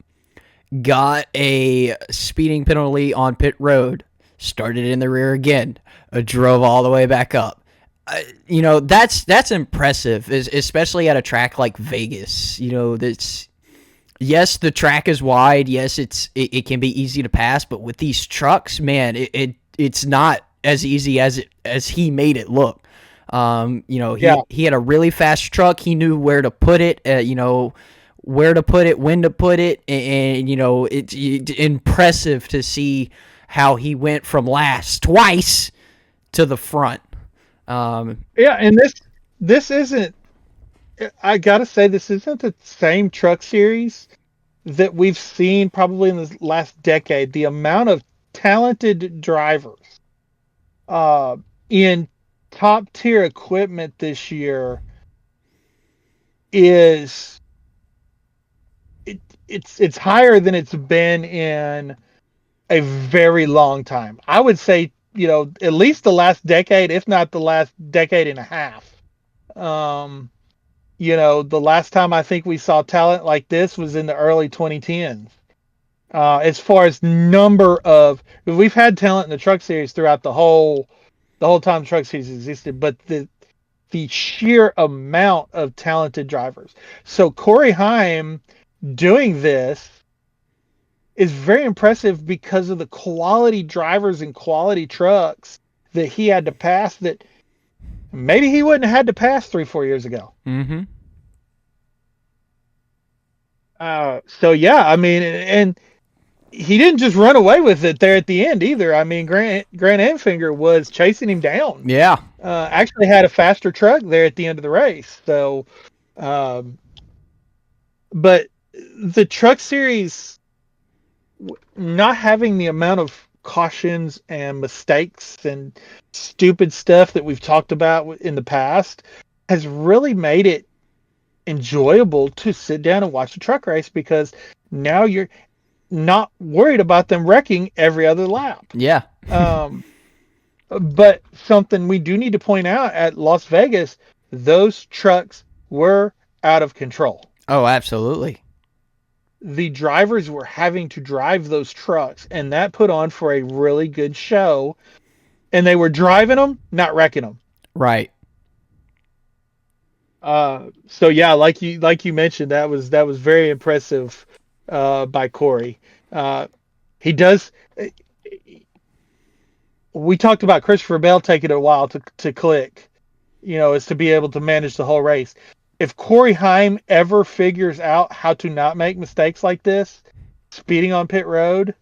got a speeding penalty on pit road, started in the rear again, drove all the way back up. That's impressive, especially at a track like Vegas. That's yes, the track is wide. Yes, it can be easy to pass, but with these trucks, man, it's not as easy as he made it look. Yeah, He had a really fast truck. He knew where to put it. Where to put it, when to put it, and it's impressive to see how he went from last twice to the front. yeah, and this isn't. I gotta say, this isn't the same Truck Series that we've seen probably in the last decade. The amount of talented drivers uh, in top tier equipment this year is it's higher than it's been in a very long time. I would say, at least the last decade, if not the last decade and a half. Um, the last time I think we saw talent like this was in the early 2010s. As far as number of, we've had talent in the Truck Series throughout the whole time the Truck Series existed, but the sheer amount of talented drivers. So Corey Heim doing this is very impressive because of the quality drivers and quality trucks that he had to pass that maybe he wouldn't have had to pass 3-4 years ago. Mm-hmm. So yeah, I mean, and he didn't just run away with it there at the end either. I mean, Grant Enfinger was chasing him down. Yeah. Actually had a faster truck there at the end of the race. So, um, but the Truck Series not having the amount of cautions and mistakes and stupid stuff that we've talked about in the past has really made it enjoyable to sit down and watch the truck race because now you're not worried about them wrecking every other lap. Yeah. But something we do need to point out at Las Vegas, those trucks were out of control. Oh, absolutely. The drivers were having to drive those trucks, and that put on for a really good show. And they were driving them, not wrecking them. Right. So yeah, like you mentioned, that was very impressive by Corey. He does. We talked about Christopher Bell taking a while to click, is to be able to manage the whole race. If Corey Heim ever figures out how to not make mistakes like this, speeding on pit road,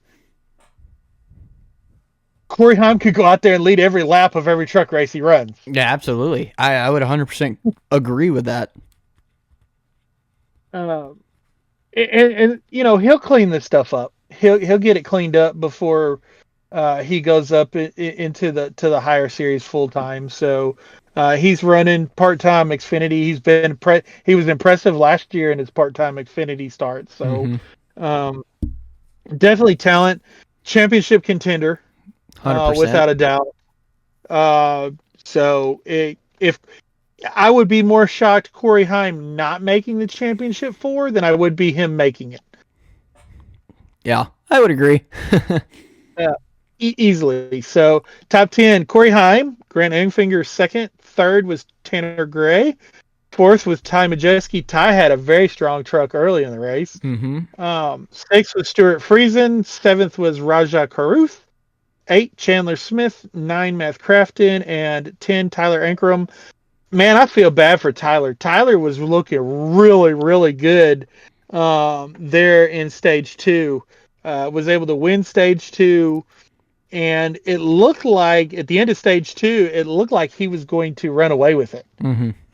Corey Heim could go out there and lead every lap of every truck race he runs. Yeah, absolutely. I would 100% agree with that. Uh, and he'll clean this stuff up. He'll get it cleaned up before he goes up into the higher series full time. So he's running part time Xfinity. He was impressive last year in his part time Xfinity start. So definitely talent, championship contender, 100%. without a doubt. If I would be more shocked Corey Heim not making the championship 4 than I would be him making it. Yeah, I would agree. Easily. So top 10, Corey Heim, Grant Enfinger second, third was Tanner Gray, fourth was Ty Majeski. Ty had a very strong truck early in the race. Sixth was Stuart Friesen, seventh was Raja Karuth, 8 Chandler Smith, 9 Matt Crafton, and 10 Tyler Ankrum. Man, I feel bad for Tyler. Tyler was looking really, really good there in stage 2. Was able to win stage 2, and it looked like at the end of stage 2, it looked like he was going to run away with it.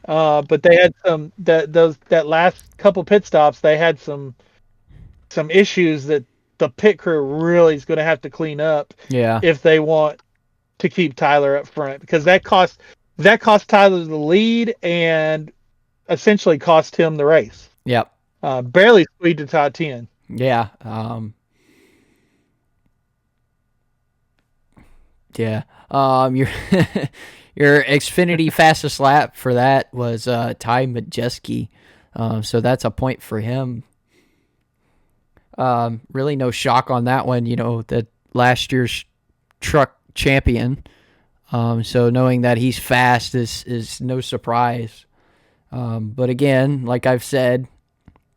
But they had that last couple pit stops. They had some issues that the pit crew really is going to have to clean up Yeah. if they want to keep Tyler up front, because that cost Tyler the lead and essentially cost him the race. Yep. Barely squeezed the top 10. Yeah. Yeah. Your your Xfinity fastest lap for that was Ty Majeski. So that's a point for him. Really no shock on that one, that last year's truck champion. So knowing that he's fast is no surprise. But again, like I've said,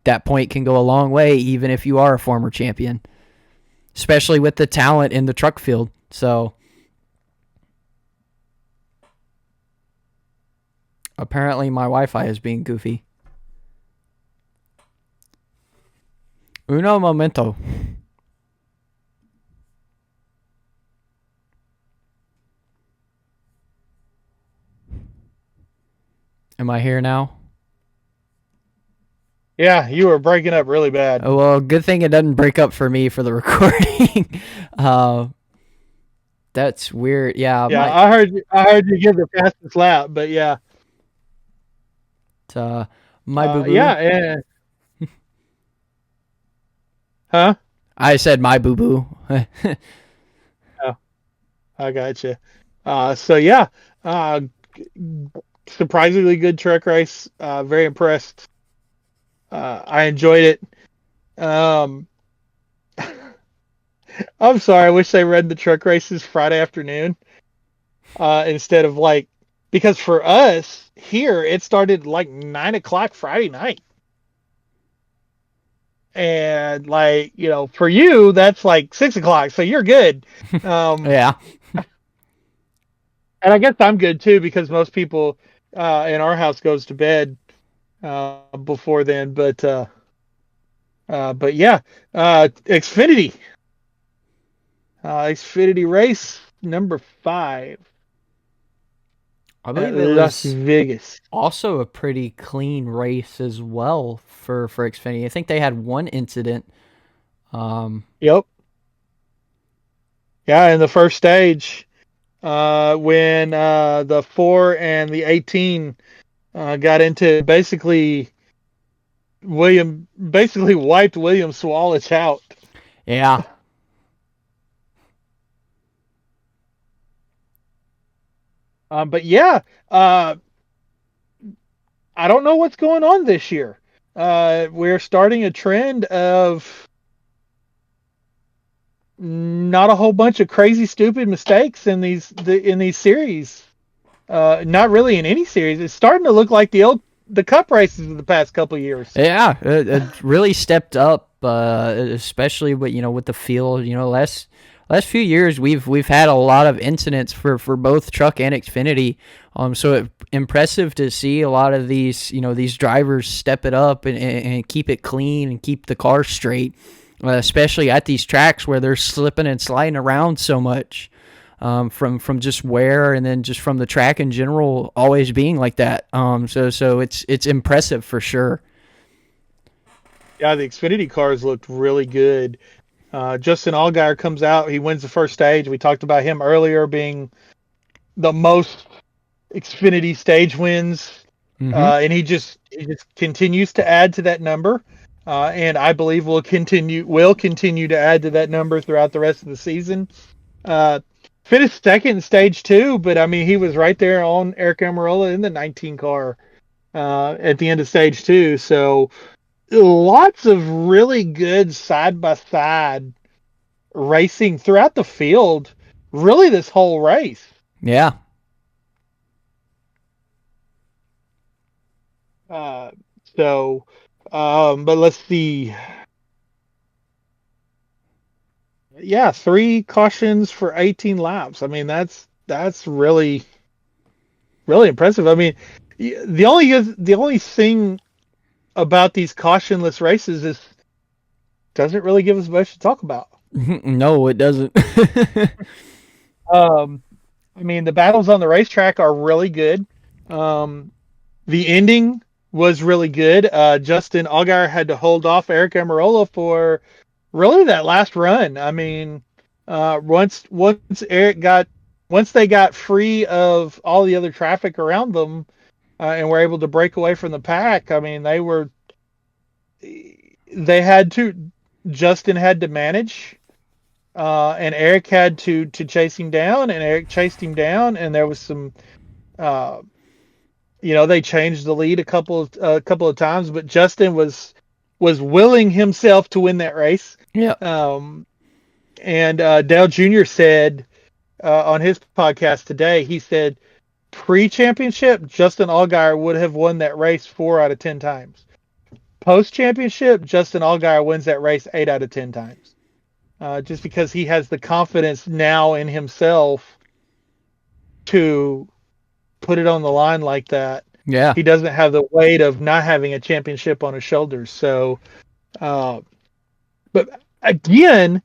that point can go a long way even if you are a former champion, especially with the talent in the truck field. So apparently my Wi-Fi is being goofy. Uno momento. Am I here now? Yeah, you were breaking up really bad. Oh, well, good thing it doesn't break up for me for the recording. That's weird. Yeah. Yeah, I heard you give the fastest lap, but yeah. My boo-boo. Yeah. Huh? I said my boo-boo. Oh, I gotcha. So yeah, surprisingly good truck race. Very impressed. I enjoyed it. I'm sorry. I wish they ran the truck races Friday afternoon instead of because for us here it started 9:00 Friday night, and for you that's 6:00, so you're good. Yeah. And I guess I'm good too because most people in our house goes to bed before then. But yeah, Xfinity race number 5. I believe at it Las was Vegas. also a pretty clean race as well for Xfinity. I think they had one incident. Yep. Yeah, in the first stage, when the 4 and the 18 got into basically wiped William Swalich out. Yeah. But yeah, I don't know what's going on this year. We're starting a trend of not a whole bunch of crazy, stupid mistakes in these series. Not really in any series. It's starting to look like the Cup races of the past couple of years. Yeah, it really stepped up, especially with the field. Last few years we've had a lot of incidents for both truck and Xfinity. So it's impressive to see a lot of these drivers step it up and keep it clean and keep the car straight, especially at these tracks where they're slipping and sliding around so much. From just wear and then just from the track in general always being like that. So it's impressive for sure. Yeah, the Xfinity cars looked really good. Justin Allgaier comes out. He wins the first stage. We talked about him earlier being the most Xfinity stage wins. Mm-hmm. And he just continues to add to that number. And I believe will continue to add to that number throughout the rest of the season. Finished second in stage 2, but I mean he was right there on Eric Almirola in the 19 car at the end of stage 2. So lots of really good side by side racing throughout the field. Really, this whole race. Yeah. But let's see. Yeah, 3 cautions for 18 laps. I mean, that's really, really impressive. I mean, the only thing about these cautionless races is doesn't really give us much to talk about. No, it doesn't. I mean, the battles on the racetrack are really good. The ending was really good. Justin Allgaier had to hold off Eric Almirola for really that last run. I mean, once once they got free of all the other traffic around them, and were able to break away from the pack. I mean, they had to. Justin had to manage, and Eric had to chase him down, and Eric chased him down, and there was some. Uh, they changed the lead a couple of times, but Justin was willing himself to win that race. Yeah. Um, and Dale Jr. said on his podcast today, he said pre-championship, Justin Allgaier would have won that race 4 out of 10 times. Post-championship, Justin Allgaier wins that race 8 out of 10 times. Just because he has the confidence now in himself to put it on the line like that. Yeah. He doesn't have the weight of not having a championship on his shoulders. So, but again,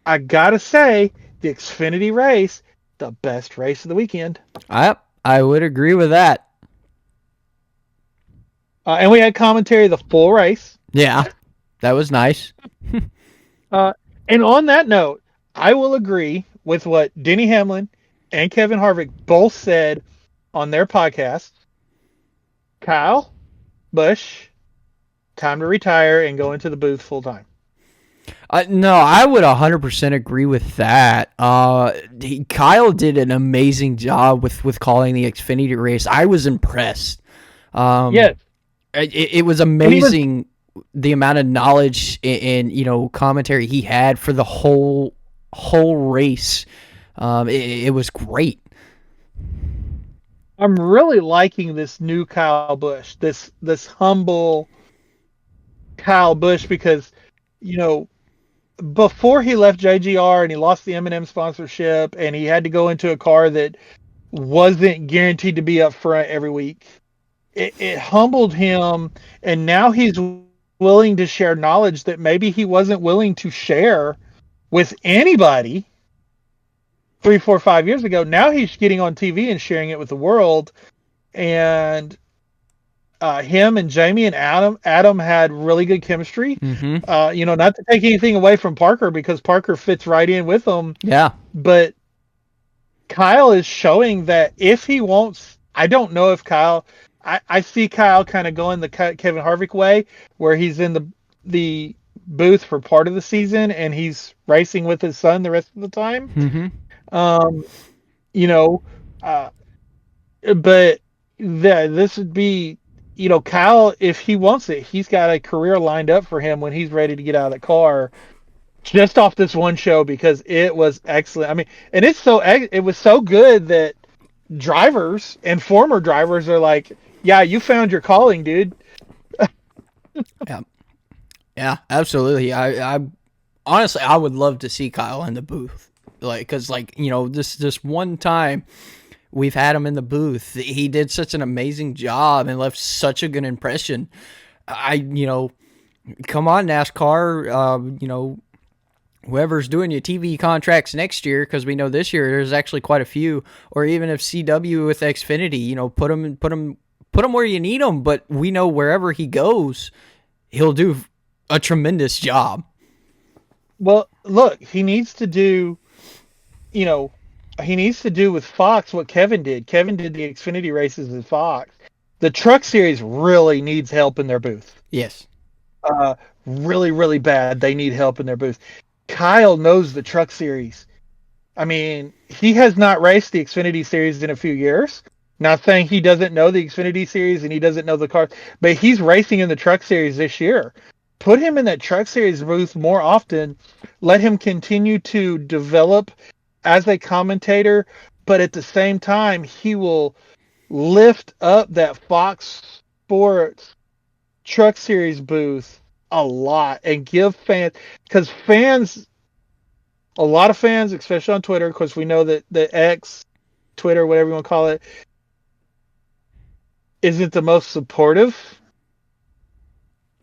I gotta say, the Xfinity race, the best race of the weekend. I would agree with that. And we had commentary the full race. Yeah, that was nice. And on that note, I will agree with what Denny Hamlin and Kevin Harvick both said on their podcast. Kyle Busch, time to retire and go into the booth full time. No, I would 100% agree with that. Kyle did an amazing job with calling the Xfinity race. I was impressed. Yes. It was amazing the amount of knowledge and commentary he had for the whole race. It was great. I'm really liking this new Kyle Busch, this humble Kyle Busch, because before he left JGR and he lost the M&M sponsorship and he had to go into a car that wasn't guaranteed to be up front every week, it humbled him, and now he's willing to share knowledge that maybe he wasn't willing to share with anybody 3, 4, 5 years ago. Now he's getting on TV and sharing it with the world. And him and Jamie and Adam had really good chemistry. Mm-hmm. Not to take anything away from Parker, because Parker fits right in with them. Yeah. But Kyle is showing that if he wants, I don't know if Kyle, I see Kyle kind of going the Kevin Harvick way, where he's in the booth for part of the season and he's racing with his son the rest of the time. Mm-hmm. But this would be, Kyle, if he wants it, he's got a career lined up for him when he's ready to get out of the car, just off this one show, because it was excellent. I mean, and it was so good that drivers and former drivers are like, yeah, you found your calling, dude. Yeah, absolutely. I honestly, I would love to see Kyle in the booth, because this one time we've had him in the booth, he did such an amazing job and left such a good impression. Come on, NASCAR, whoever's doing your TV contracts next year, because we know this year there's actually quite a few, or even if CW with Xfinity, put him where you need him. But we know wherever he goes, he'll do a tremendous job. Well, look, he needs to do with Fox what Kevin did. Kevin did the Xfinity races with Fox. The Truck Series really needs help in their booth. Yes. Really, really bad. They need help in their booth. Kyle knows the Truck Series. I mean, he has not raced the Xfinity Series in a few years. Not saying he doesn't know the Xfinity Series and he doesn't know the cars, but he's racing in the Truck Series this year. Put him in that Truck Series booth more often. Let him continue to develop as a commentator, but at the same time, he will lift up that Fox Sports Truck Series booth a lot and give fans, because a lot of fans, especially on Twitter, of course, we know that the X, Twitter, whatever you want to call it, isn't the most supportive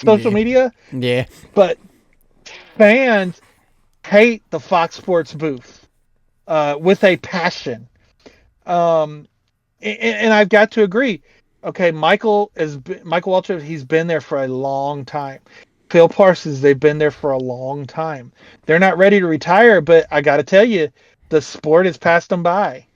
social media. Yeah. But fans hate the Fox Sports booth with a passion. And I've got to agree. Okay, Michael Waltrip, he's been there for a long time. Phil Parsons, they've been there for a long time. They're not ready to retire, but I got to tell you, the sport has passed them by.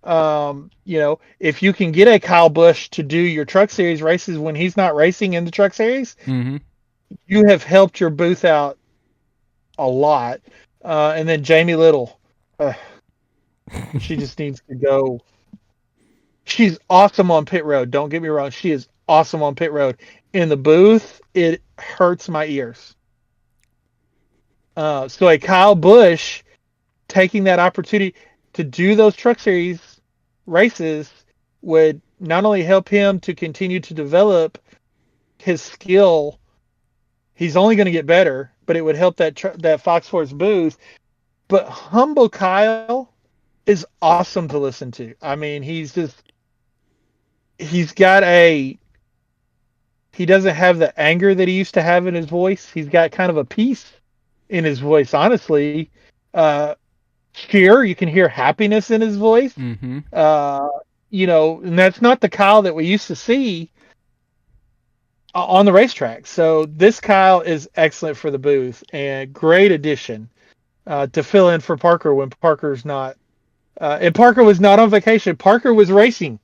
If you can get a Kyle Busch to do your Truck Series races when he's not racing in the Truck Series, you have helped your booth out a lot. And then Jamie Little, she just needs to go. She's awesome on pit road. Don't get me wrong. She is awesome on pit road. In the booth, it hurts my ears. So a Kyle Busch taking that opportunity to do those Truck Series races would not only help him to continue to develop his skill, he's only going to get better, but it would help that Fox Sports booth. But humble Kyle is awesome to listen to. I mean, he doesn't have the anger that he used to have in his voice. He's got kind of a peace in his voice, honestly. Cheer, you can hear happiness in his voice. And that's not the Kyle that we used to see on the racetrack. So this Kyle is excellent for the booth and great addition to fill in for Parker when Parker's not. And Parker was not on vacation. Parker was racing.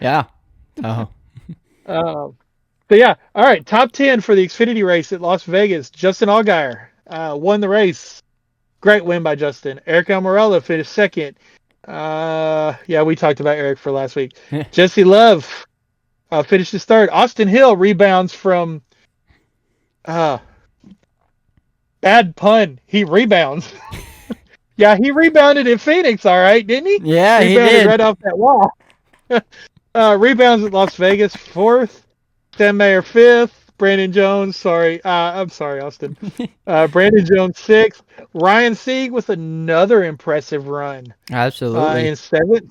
Yeah. Oh. So yeah, all right. Top 10 for the Xfinity race at Las Vegas. Justin Allgaier won the race. Great win by Justin. Eric Almirola finished second. Yeah, we talked about Eric for last week. Jesse Love finishes third. Austin Hill rebounds from bad pun. He rebounds. Yeah, he rebounded in Phoenix, all right, didn't he? Yeah, he did. Right off that wall. Rebounds at Las Vegas, fourth. Sam Mayer, fifth. Brandon Jones, I'm sorry, Austin. Brandon Jones, sixth. Ryan Sieg with another impressive run. Absolutely. In seventh.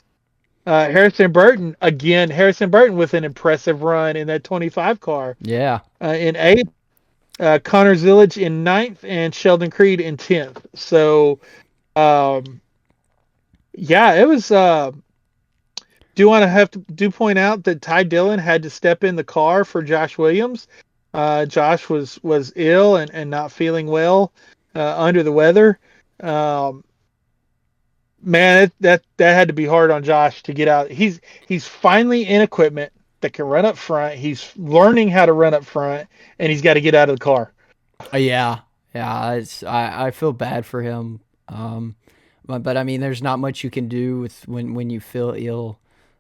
Harrison Burton with an impressive run in that 25 car. Yeah. In eighth. Connor Zillage in ninth, and Sheldon Creed in 10th. So, yeah, it was. Do point out that Ty Dillon had to step in the car for Josh Williams. Josh was ill and not feeling well, under the weather. Man, that had to be hard on Josh to get out. He's finally in equipment that can run up front. He's learning how to run up front, and he's got to get out of the car. Yeah. I feel bad for him. But I mean, there's not much you can do with when you feel ill.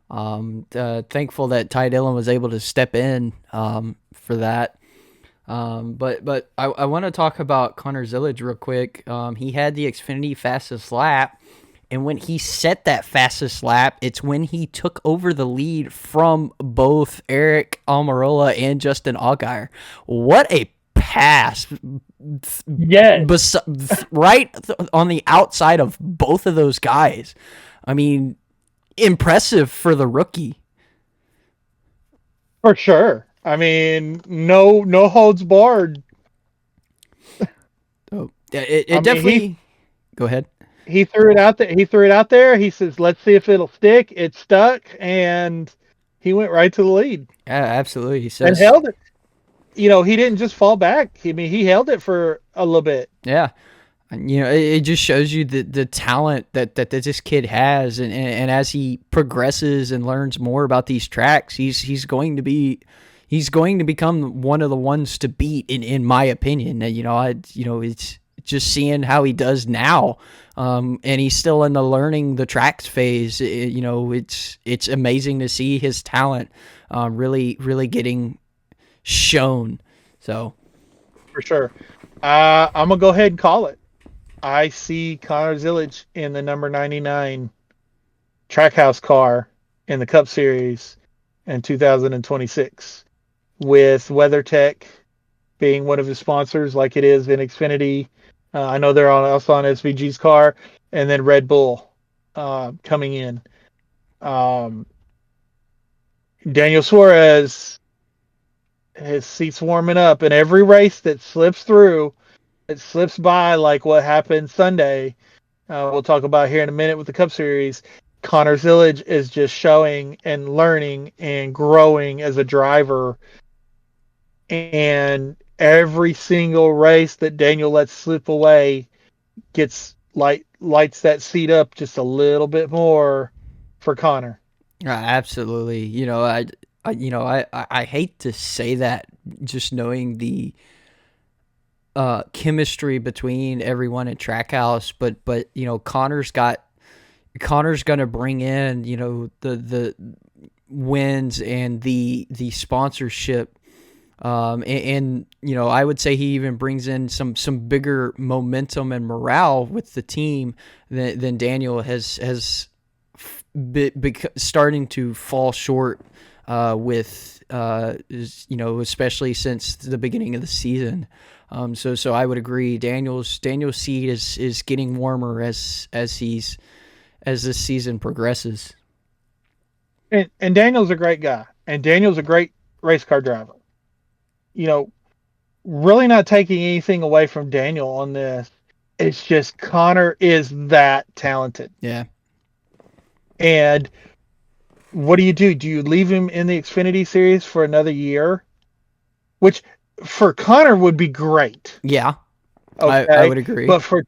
Thankful that Ty Dillon was able to step in for that. But I want to talk about Connor Zillage real quick. He had the Xfinity fastest lap. And when he set that fastest lap, it's when he took over the lead from both Eric Almirola and Justin Allgaier. What a pass. Yes. Right on the outside of both of those guys. I mean, impressive for the rookie. For sure. I mean, no holds barred. Oh, it definitely. Go ahead. He threw it out there. He says, "Let's see if it'll stick." It stuck, and he went right to the lead. Yeah, absolutely. He says, and held it. He didn't just fall back. I mean, he held it for a little bit. Yeah. It just shows you the talent that this kid has, and as he progresses and learns more about these tracks, he's going to become one of the ones to beat in my opinion. It's just seeing how he does now, and he's still in the learning the tracks phase. It's amazing to see his talent really getting shown. So for sure, I'm gonna go ahead and call it. I see Connor Zillage in the number 99 Trackhouse car in the Cup Series in 2026, with WeatherTech being one of his sponsors, like it is in Xfinity. I know they're also on SVG's car, and then Red Bull coming in. Daniel Suarez, his seat's warming up, and every race that slips through, it slips by, like what happened Sunday. We'll talk about here in a minute with the Cup Series. Connor Zillage is just showing and learning and growing as a driver. And every single race that Daniel lets slip away lights that seat up just a little bit more for Connor. Absolutely. I hate to say that, just knowing the chemistry between everyone at Trackhouse, but Connor's gonna bring in the wins and the sponsorship, and I would say he even brings in some bigger momentum and morale with the team than Daniel has starting to fall short with especially since the beginning of the season. So I would agree. Daniel's seat is getting warmer as this season progresses. And Daniel's a great guy, and Daniel's a great race car driver. Really not taking anything away from Daniel on this. It's just Connor is that talented. Yeah. And what do? Do you leave him in the Xfinity Series for another year? Which for Connor would be great. Yeah. Okay. I would agree. But for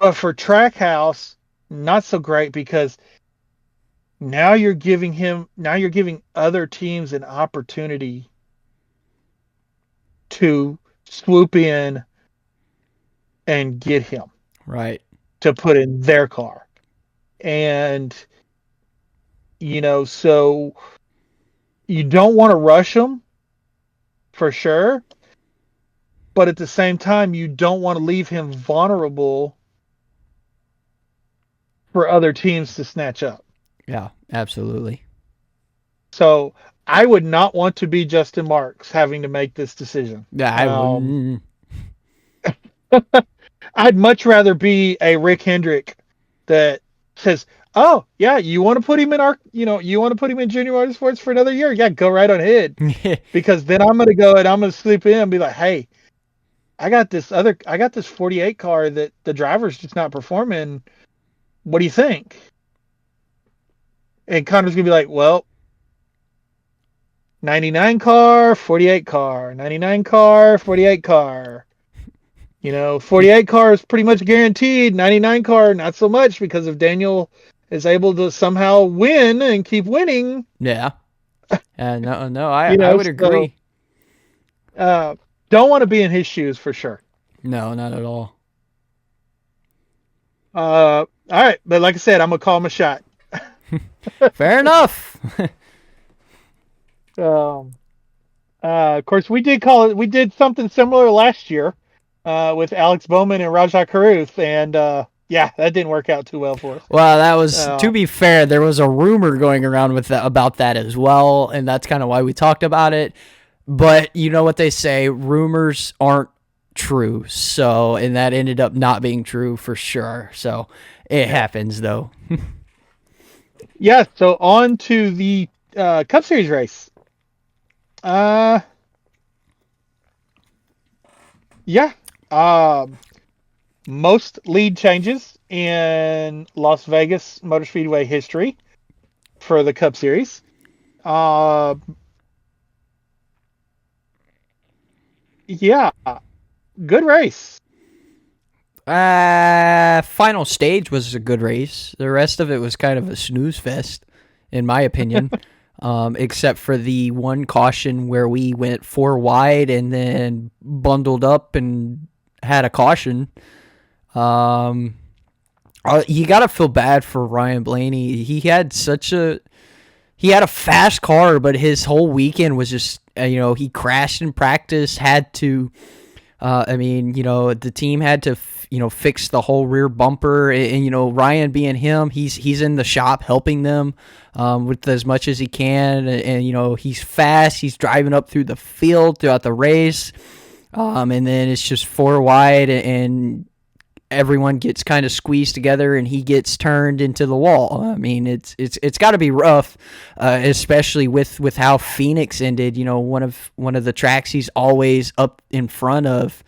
Trackhouse, not so great, because now you're giving other teams an opportunity to swoop in and get him. Right. To put in their car. And so you don't want to rush them for sure, but at the same time, you don't want to leave him vulnerable for other teams to snatch up. Yeah, absolutely. So I would not want to be Justin Marks having to make this decision. Yeah, I wouldn't. I'd much rather be a Rick Hendrick that says, "Oh yeah, you want to put him in you want to put him in Junior Motorsports for another year? Yeah, go right on ahead." Because then I'm going to go and I'm going to sleep in and be like, "Hey, I got this 48 car that the driver's just not performing. What do you think?" And Connor's going to be like, "Well, 99 car, 48 car, 99 car, 48 car. 48 car is pretty much guaranteed. 99 car, not so much, because if Daniel is able to somehow win and keep winning." Yeah. No, I would agree. Don't want to be in his shoes for sure. No, not at all. All right. But like I said, I'm going to call him a shot. Fair enough. Of course, we did something similar last year with Alex Bowman and Rajah Caruth, and that didn't work out too well for us. Well, that was, to be fair, there was a rumor going around about that as well, and that's kind of why we talked about it. But you know what they say, rumors aren't true. So, and that ended up not being true for sure. So it happens though. Yeah. So on to the Cup Series race. Most lead changes in Las Vegas Motor Speedway history for the Cup Series. Good race. Final stage was a good race. The rest of it was kind of a snooze fest, in my opinion. Except for the one caution where we went 4 wide and then bundled up and had a caution. You gotta feel bad for Ryan Blaney. He had a fast car, but his whole weekend was just, he crashed in practice, had to, the team had to, fix the whole rear bumper, and Ryan being him, he's in the shop helping them, with as much as he can, and he's fast, he's driving up through the field throughout the race, and then it's just 4 wide, and everyone gets kind of squeezed together and he gets turned into the wall. I mean, it's got to be rough, especially with how Phoenix ended. One of the tracks he's always up in front of,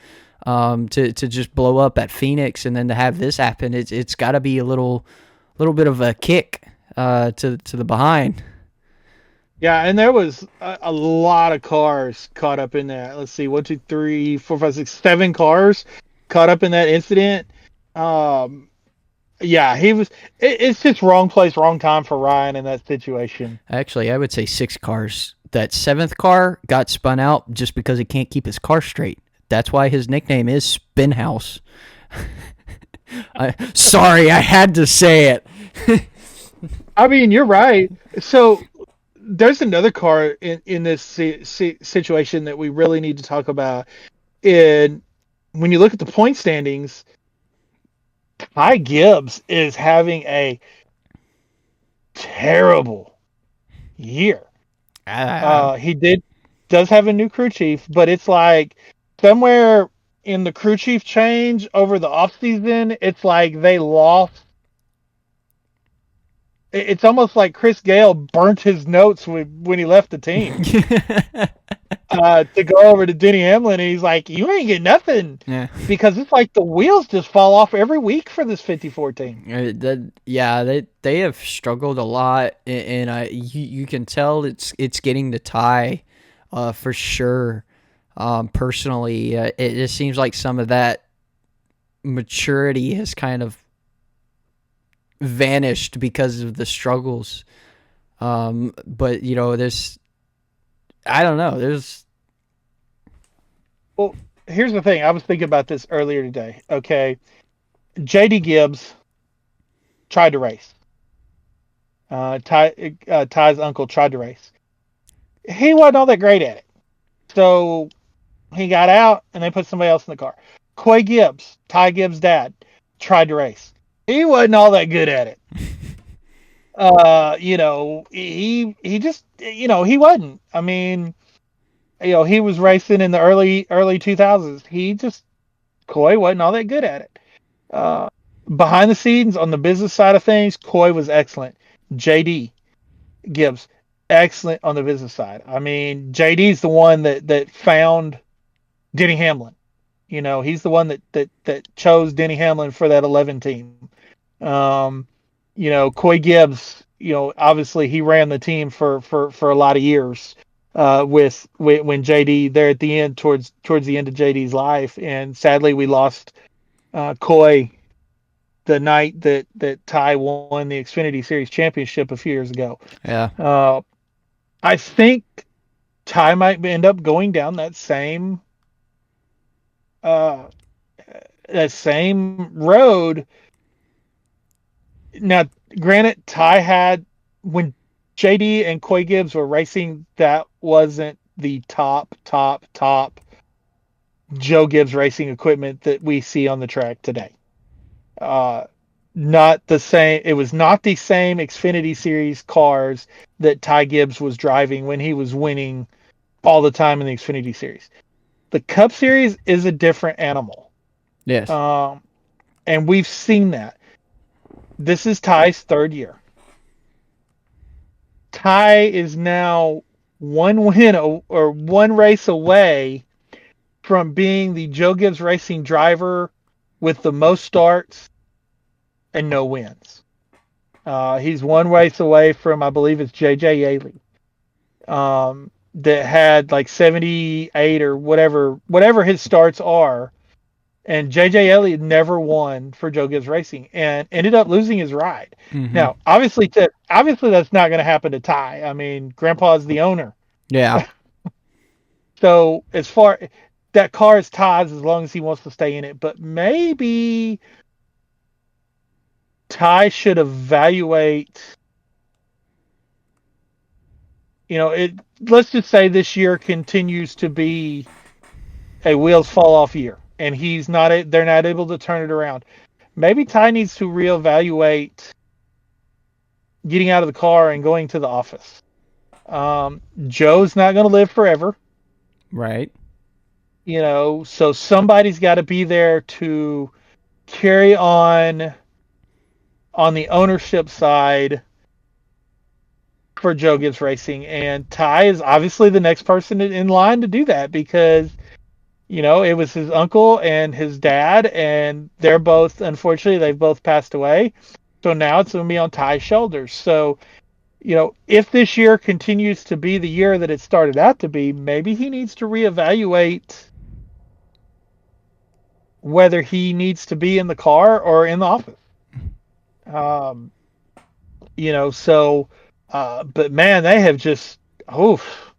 to just blow up at Phoenix, and then to have this happen, it's got to be a little bit of a kick to the behind. Yeah, and there was a lot of cars caught up in that. Let's see, one, two, three, four, five, six, 7 cars caught up in that incident. Um, yeah, he was. It's just wrong place, wrong time for Ryan in that situation. Actually, I would say 6 cars. That seventh car got spun out just because he can't keep his car straight. That's why his nickname is Spinhouse. Sorry, I had to say it. I mean, you're right. So there's another car in this situation that we really need to talk about. And when you look at the point standings, Ty Gibbs is having a terrible year. Ah, He does have a new crew chief, but it's like somewhere in the crew chief change over the off season, it's like they lost. It's almost like Chris Gale burnt his notes when he left the team to go over to Denny Hamlin, and he's like, "You ain't get nothing," yeah. because it's like the wheels just fall off every week for this 54 team. Yeah, they have struggled a lot, and you can tell it's getting the tie, for sure. Personally, it just seems like some of that maturity has kind of vanished because of the struggles. But there's I don't know. There's Well, here's the thing. I was thinking about this earlier today. Okay, JD Gibbs tried to race. Ty's uncle tried to race. He wasn't all that great at it. So he got out and they put somebody else in the car. Coy Gibbs, Ty Gibbs' dad, tried to race. He wasn't all that good at it. He just he wasn't. I mean, he was racing in the early 2000s. Coy wasn't all that good at it. Behind the scenes on the business side of things, Coy was excellent. JD Gibbs, excellent on the business side. I mean, JD's the one that found Denny Hamlin. He's the one that chose Denny Hamlin for that 11 team. Coy Gibbs, obviously he ran the team for a lot of years. With when JD there at the end towards the end of JD's life, and sadly we lost Coy the night that Ty won the Xfinity Series championship a few years ago. yeah. I think Ty might end up going down uh, that same road. Now, granted, Ty had when JD and Coy Gibbs were racing, that wasn't the top Joe Gibbs racing equipment that we see on the track today. Not the same. It was not the same Xfinity Series cars that Ty Gibbs was driving when he was winning all the time in the Xfinity Series. The Cup Series is a different animal. Yes. And we've seen that. This is Ty's 3rd year. Ty is now one win or one race away from being the Joe Gibbs Racing driver with the most starts and no wins. He's one race away from, I believe it's JJ Yaley, that had like 78 or whatever his starts are. And JJ Elliott never won for Joe Gibbs Racing and ended up losing his ride. Mm-hmm. Now, obviously that's not going to happen to Ty. I mean, Grandpa's the owner. Yeah. So as far that car is Ty's as long as he wants to stay in it. But maybe Ty should evaluate. Let's just say this year continues to be a wheels fall off year, and they're not able to turn it around. Maybe Ty needs to reevaluate getting out of the car and going to the office. Joe's not going to live forever. Right. So somebody's got to be there to carry on the ownership side for Joe Gibbs Racing, and Ty is obviously the next person in line to do that because it was his uncle and his dad, and unfortunately they've both passed away. So now it's going to be on Ty's shoulders. So if this year continues to be the year that it started out to be, maybe he needs to reevaluate whether he needs to be in the car or in the office. So, but man, they have just, oof.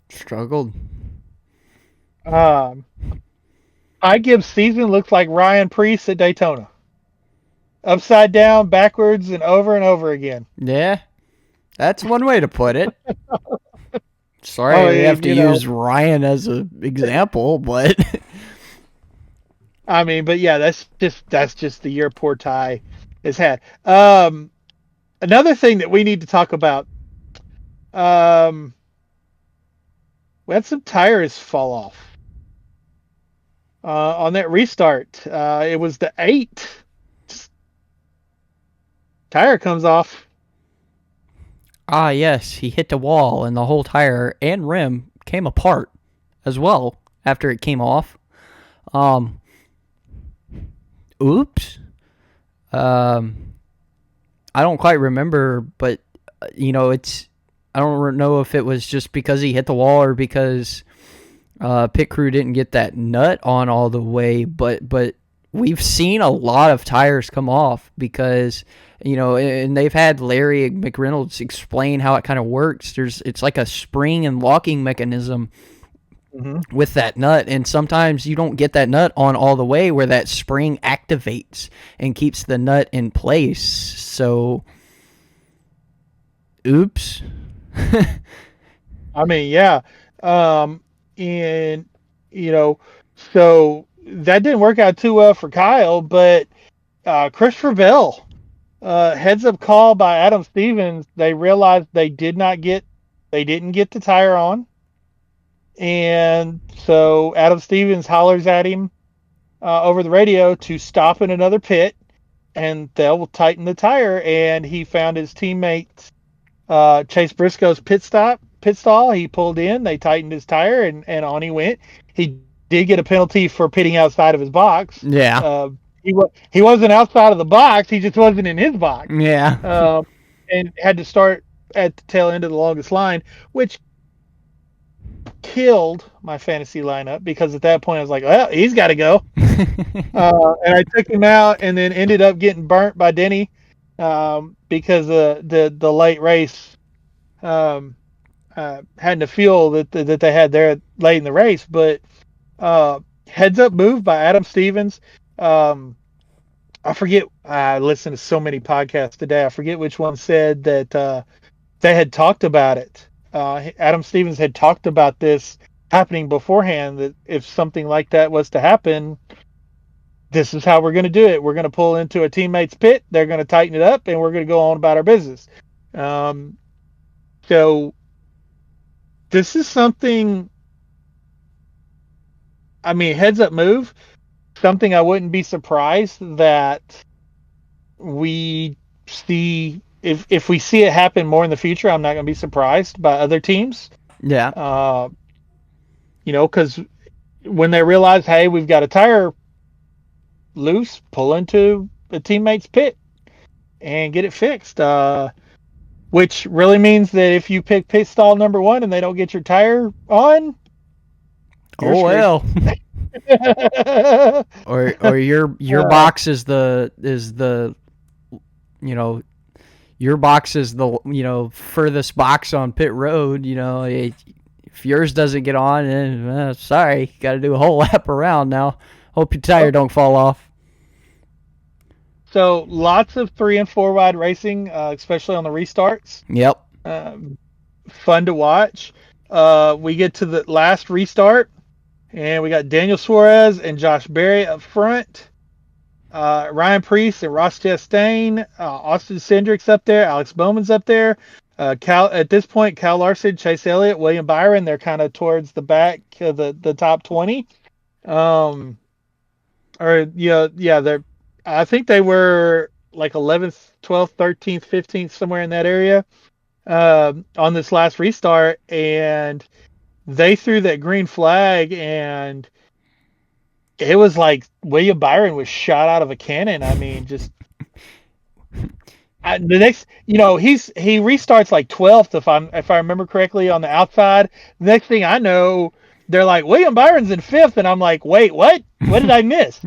Struggled. I give season looks like Ryan Preece at Daytona. Upside down, backwards, and over again. Yeah, that's one way to put it. Sorry, we have to use Ryan as an example, but but yeah, that's just the year poor Ty has had. Another thing that we need to talk about. We had some tires fall off on that restart. It was the 8. Tire comes off. Yes, he hit the wall and the whole tire and rim came apart as well after it came off. Oops. I don't quite remember, but I don't know if it was just because he hit the wall or because pit crew didn't get that nut on all the way, but we've seen a lot of tires come off because and they've had Larry McReynolds explain how it kind of works. It's like a spring and locking mechanism with that nut, and sometimes you don't get that nut on all the way where that spring activates and keeps the nut in place. So, oops. Yeah. And so that didn't work out too well for Kyle, but Christopher Bell, heads up call by Adam Stevens. They realized they didn't get the tire on, and so Adam Stevens hollers at him over the radio to stop in another pit, and they'll tighten the tire. And he found his teammates Chase Briscoe's pit stall. He pulled in, they tightened his tire, and on he went. He did get a penalty for pitting outside of his box. Yeah. He wasn't outside of the box. He just wasn't in his box. Yeah. And had to start at the tail end of the longest line, which killed my fantasy lineup because at that point I was like, well, he's got to go. And I took him out and then ended up getting burnt by Denny because the late race had the fuel that they had there late in the race. But heads up move by Adam Stevens. I forget. I listened to so many podcasts today. I forget which one said that they had talked about it. Adam Stevens had talked about this happening beforehand, that if something like that was to happen, this is how we're going to do it. We're going to pull into a teammate's pit. They're going to tighten it up, and we're going to go on about our business. So this is something, heads up move, something I wouldn't be surprised that we see. If we see it happen more in the future, I'm not going to be surprised by other teams. Yeah. Because when they realize, hey, we've got a tire loose, pull into a teammate's pit and get it fixed. Which really means that if you pick pit stall number 1 and they don't get your tire on, oh well. or your box is the your box is the furthest box on pit road. If yours doesn't get on, then sorry, got to do a whole lap around now. Hope your tire don't fall off. So lots of 3 and 4 wide racing, especially on the restarts. Yep. Fun to watch. We get to the last restart, and we got Daniel Suarez and Josh Berry up front. Ryan Preece and Ross Chastain, Austin Cindric's up there, Alex Bowman's up there. At this point, Kyle Larson, Chase Elliott, William Byron, they're kind of towards the back of the top 20. They're. I think they were like 11th, 12th, 13th, 15th, somewhere in that area on this last restart, and they threw that green flag, and it was like William Byron was shot out of a cannon. The next, he restarts like 12th if I remember correctly on the outside. The next thing I know, they're like William Byron's in 5th, and I'm like, wait, what? What did I miss?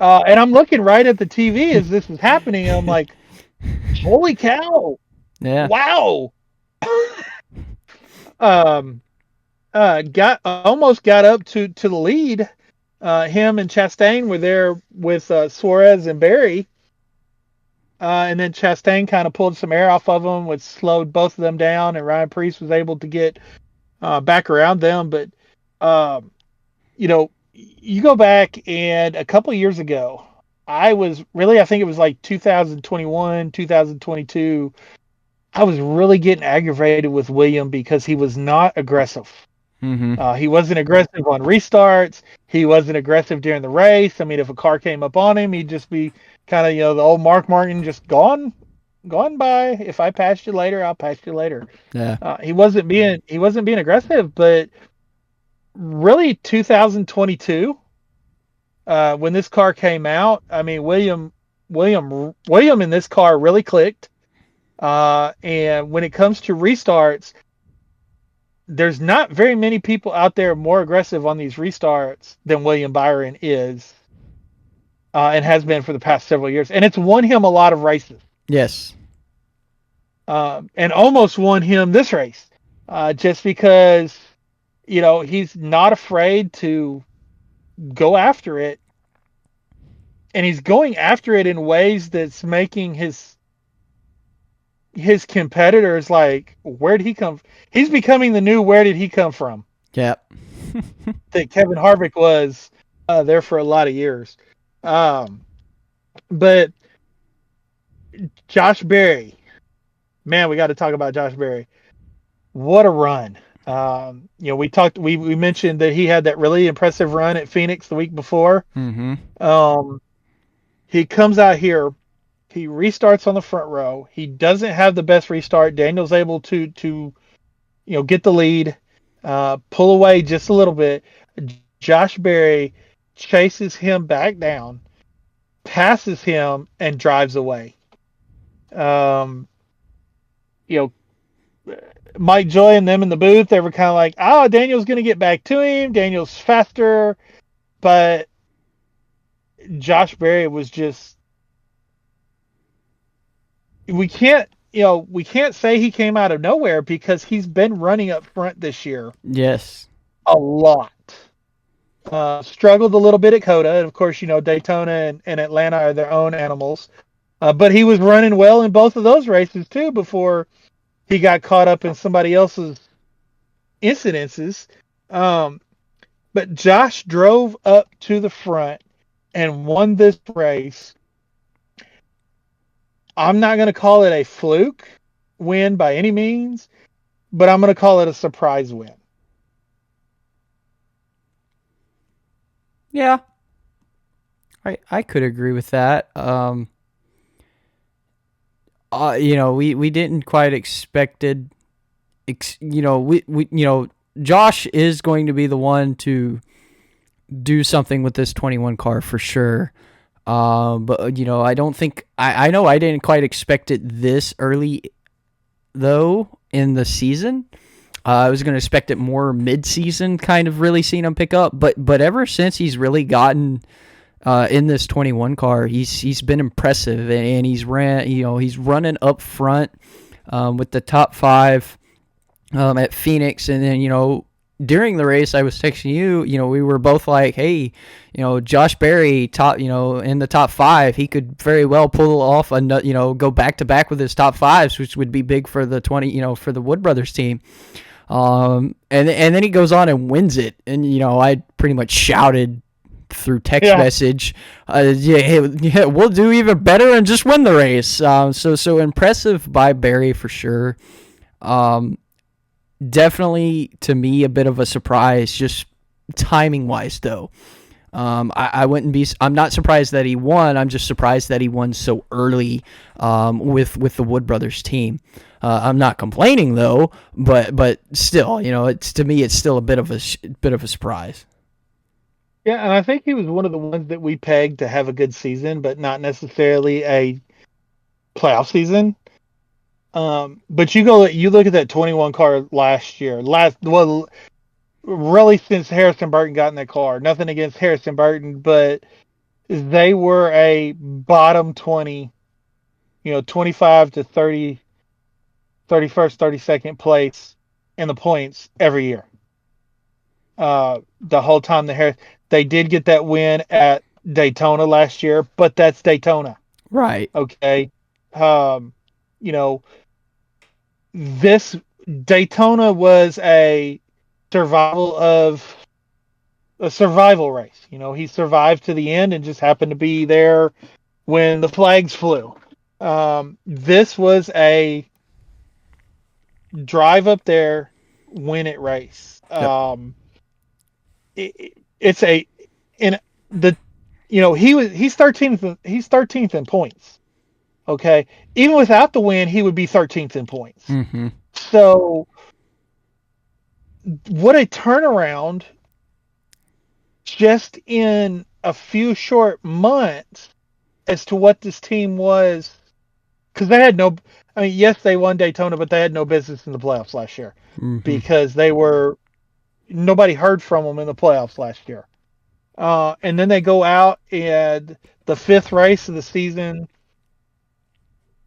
And I'm looking right at the TV as this is happening, and I'm like, holy cow! Yeah. Wow. Almost got up to the lead. Him and Chastain were there with Suarez and Berry. And then Chastain kind of pulled some air off of them, which slowed both of them down, and Ryan Preece was able to get back around them. But, you go back, and a couple of years ago, I think it was like 2021, 2022, I was really getting aggravated with William because he was not aggressive. Mm-hmm. He wasn't aggressive on restarts. He wasn't aggressive during the race. I mean, if a car came up on him, he'd just be kind of, the old Mark Martin, just gone by. If I pass you later, I'll pass you later. Yeah. He wasn't being aggressive, but really 2022, when this car came out, I mean, William in this car really clicked. And when it comes to restarts, there's not very many people out there more aggressive on these restarts than William Byron is, and has been for the past several years. And it's won him a lot of races. Yes. And almost won him this race, just because, he's not afraid to go after it. And he's going after it in ways that's making his competitors like, where did he come? He's becoming the new where did he come from? Yep. That Kevin Harvick was there for a lot of years. But Josh Berry, man, we got to talk about Josh Berry. What a run. We mentioned that he had that really impressive run at Phoenix the week before. Mm-hmm. He comes out here. He restarts on the front row. He doesn't have the best restart. Daniel's able to get the lead, pull away just a little bit. Josh Berry chases him back down, passes him, and drives away. Mike Joy and them in the booth, they were kind of like, oh, Daniel's going to get back to him. Daniel's faster. But Josh Berry was just, we can't say he came out of nowhere because he's been running up front this year. Yes. A lot. Struggled a little bit at Coda. And of course, Daytona and Atlanta are their own animals. But he was running well in both of those races too before he got caught up in somebody else's incidences. But Josh drove up to the front and won this race. I'm not going to call it a fluke win by any means, but I'm going to call it a surprise win. Yeah. I could agree with that. We didn't quite expected, Josh is going to be the one to do something with this 21 car for sure. But I don't think I know I didn't quite expect it this early though in the season. I was going to expect it more mid-season, kind of really seeing him pick up. But ever since he's really gotten in this 21 car, he's been impressive, and he's running up front with the top 5 at Phoenix, and then during the race, I was texting you, we were both like, hey, Josh Berry in the top 5, he could very well pull off go back to back with his top 5s, which would be big for the for the Wood Brothers team. And then he goes on and wins it. And, I pretty much shouted through text message, we'll do even better and just win the race. So impressive by Berry for sure. Definitely to me a bit of a surprise, just timing wise though. I'm not surprised that he won. I'm just surprised that he won so early with the Wood Brothers team. I'm not complaining though, but still, to me it's still a bit of a surprise. Yeah, and I think he was one of the ones that we pegged to have a good season, but not necessarily a playoff season. But you look at that 21 car last year. Really since Harrison Burton got in that car. Nothing against Harrison Burton, but they were a bottom 20, 25 to 30, 31st, 32nd place in the points every year. The whole time they did get that win at Daytona last year, but that's Daytona. Right. Okay. This Daytona was a survival race. He survived to the end and just happened to be there when the flags flew. This was a drive up there, win it race. Yep. He's 13th. He's 13th in points. Okay, even without the win, he would be 13th in points. Mm-hmm. So, what a turnaround! Just in a few short months, as to what this team was, because they had no. I mean, yes, they won Daytona, but they had no business in the playoffs last year because nobody heard from them in the playoffs last year. And then they go out and the 5th race of the season,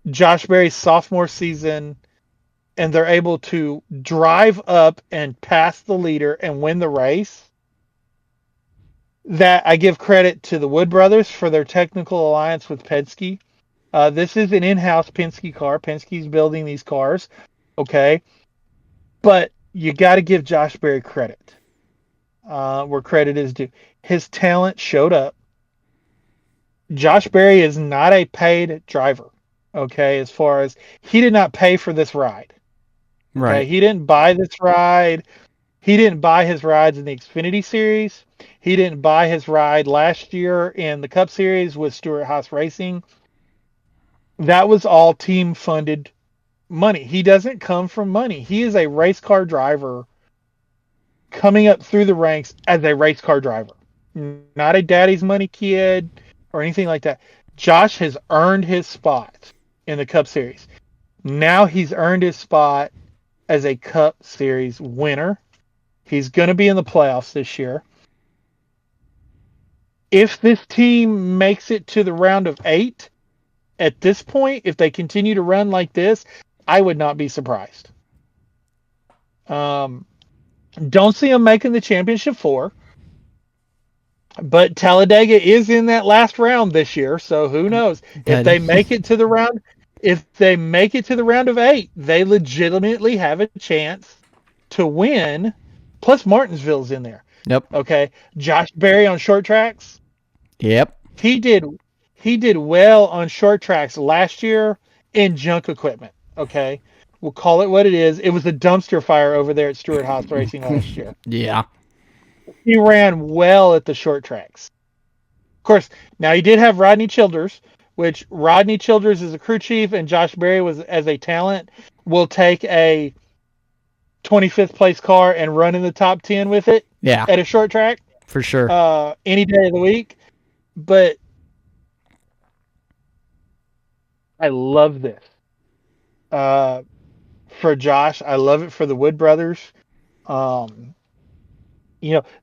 Josh Berry's sophomore season, and they're able to drive up and pass the leader and win the race. That I give credit to the Wood brothers for their technical alliance with Penske. This is an in-house Penske car. Penske's building these cars, okay? But you got to give Josh Berry credit where credit is due. His talent showed up. Josh Berry is not a paid driver, okay? As far as he did not pay for this ride, right? Okay? He didn't buy this ride. He didn't buy his rides in the Xfinity Series. He didn't buy his ride last year in the Cup Series with Stewart-Haas Racing. That was all team-funded money. He doesn't come from money. He is a race car driver coming up through the ranks as a race car driver. Not a daddy's money kid or anything like that. Josh has earned his spot in the Cup Series. Now he's earned his spot as a Cup Series winner. He's going to be in the playoffs this year. If this team makes it to the round of 8, at this point, if they continue to run like this, I would not be surprised. Don't see them making the championship 4. But Talladega is in that last round this year, so who knows? If they make it to the round of 8, they legitimately have a chance to win. Plus Martinsville's in there. Yep. Okay. Josh Berry on short tracks. Yep. He did well on short tracks last year in junk equipment. Okay. We'll call it what it is. It was a dumpster fire over there at Stewart-Haas Racing last year. Yeah. He ran well at the short tracks. Of course, now he did have Rodney Childers, which Rodney Childers is a crew chief and Josh Berry was as a talent will take a 25th place car and run in the top 10 with it. Yeah. At a short track. For sure. Any day of the week. But I love this. For Josh, I love it for the Wood brothers.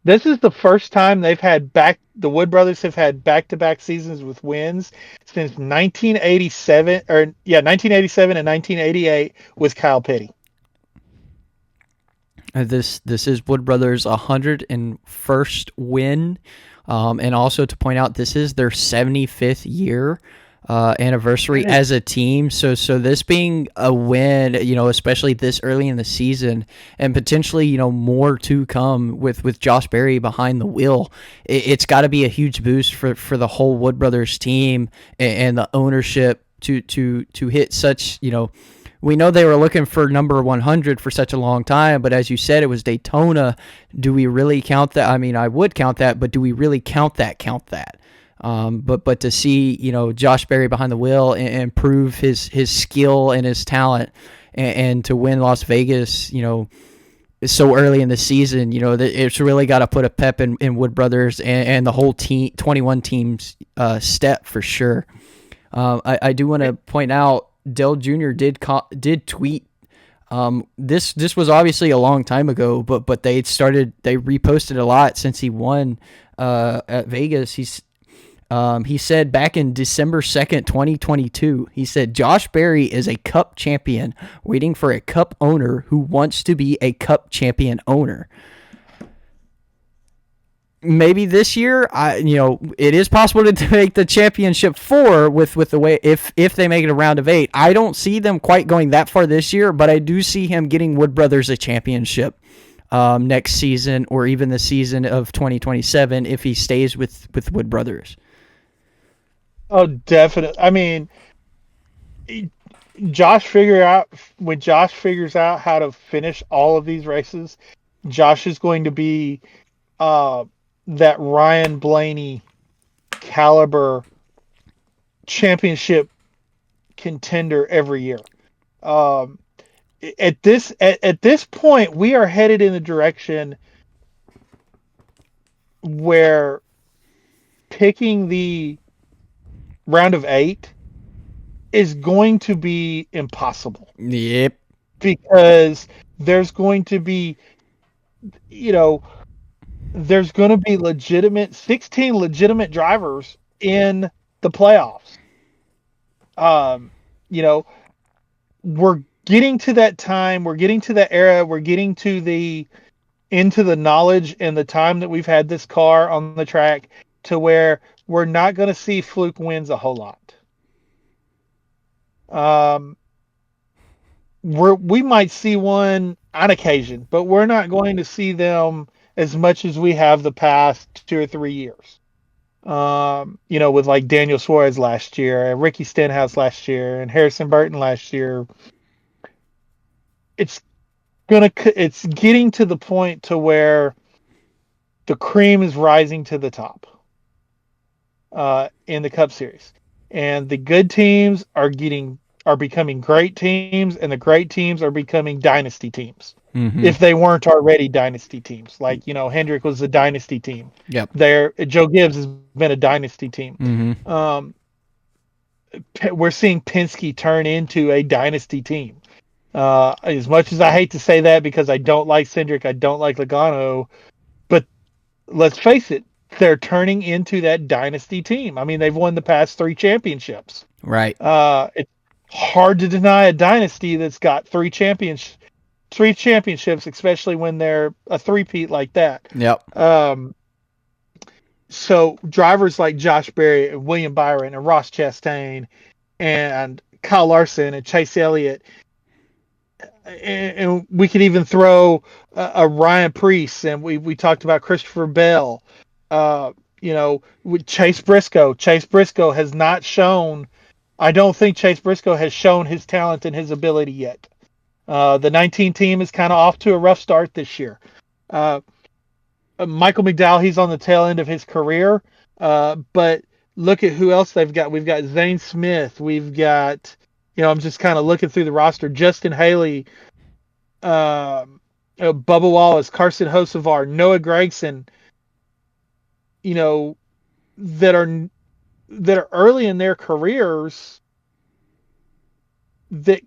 This is the first time the Wood brothers have had back-to-back seasons with wins since 1987 and 1988 with Kyle Petty. This is Wood brothers' 101st win, and also to point out, this is their 75th year anniversary as a team. So this being a win, especially this early in the season, and potentially more to come with Josh Berry behind the wheel, it's got to be a huge boost for the whole Wood brothers team and the ownership to hit such We know they were looking for number 100 for such a long time, but as you said, it was Daytona. Do we really count that? I mean, I would count that, but do we really count that? But to see, Josh Berry behind the wheel and prove his skill and his talent and to win Las Vegas, so early in the season, it's really got to put a pep in Wood Brothers and the whole team, 21 teams step for sure. I do want to point out Dell Jr. did tweet. This was obviously a long time ago, but they reposted a lot since he won at Vegas. He said back in December 2nd, 2022, he said Josh Berry is a Cup champion waiting for a Cup owner who wants to be a Cup champion owner. Maybe this year, it is possible to make the championship 4 with the way if they make it a round of 8. I don't see them quite going that far this year, but I do see him getting Wood Brothers a championship next season, or even the season of 2027 if he stays with Wood Brothers. Oh, definitely. I mean, when Josh figures out how to finish all of these races, Josh is going to be that Ryan Blaney caliber championship contender every year. At this point, we are headed in the direction where picking the round of 8 is going to be impossible. Yep. Because there's going to be, there's going to be 16 legitimate drivers in the playoffs. We're getting to that time. We're getting to that era. We're getting into the knowledge and the time that we've had this car on the track to where we're not going to see fluke wins a whole lot. We might see one on occasion, but we're not going to see them as much as we have the past 2 or 3 years. With like Daniel Suarez last year, and Ricky Stenhouse last year, and Harrison Burton last year. It's getting to the point to where the cream is rising to the top in the Cup Series, and the good teams are becoming great teams, and the great teams are becoming dynasty teams. Mm-hmm. If they weren't already dynasty teams, like Hendrick was a dynasty team. Yep. Joe Gibbs has been a dynasty team. Mm-hmm. We're seeing Penske turn into a dynasty team. As much as I hate to say that, because I don't like Cindric, I don't like Logano, but let's face it, they're turning into that dynasty team. I mean, they've won the past 3 championships. Right. It's hard to deny a dynasty that's got 3 championships, especially when they're a three-peat like that. Yep. So drivers like Josh Berry and William Byron and Ross Chastain and Kyle Larson and Chase Elliott, and we could even throw a Ryan Preece, and we talked about Christopher Bell, with Chase Briscoe. Chase Briscoe has not shown. I don't think Chase Briscoe has shown his talent and his ability yet. The 19 team is kind of off to a rough start this year. Michael McDowell, he's on the tail end of his career, but look at who else they've got. We've got Zane Smith. We've got, I'm just kind of looking through the roster. Justin Haley, Bubba Wallace, Carson Hocevar, Noah Gragson, that are early in their careers that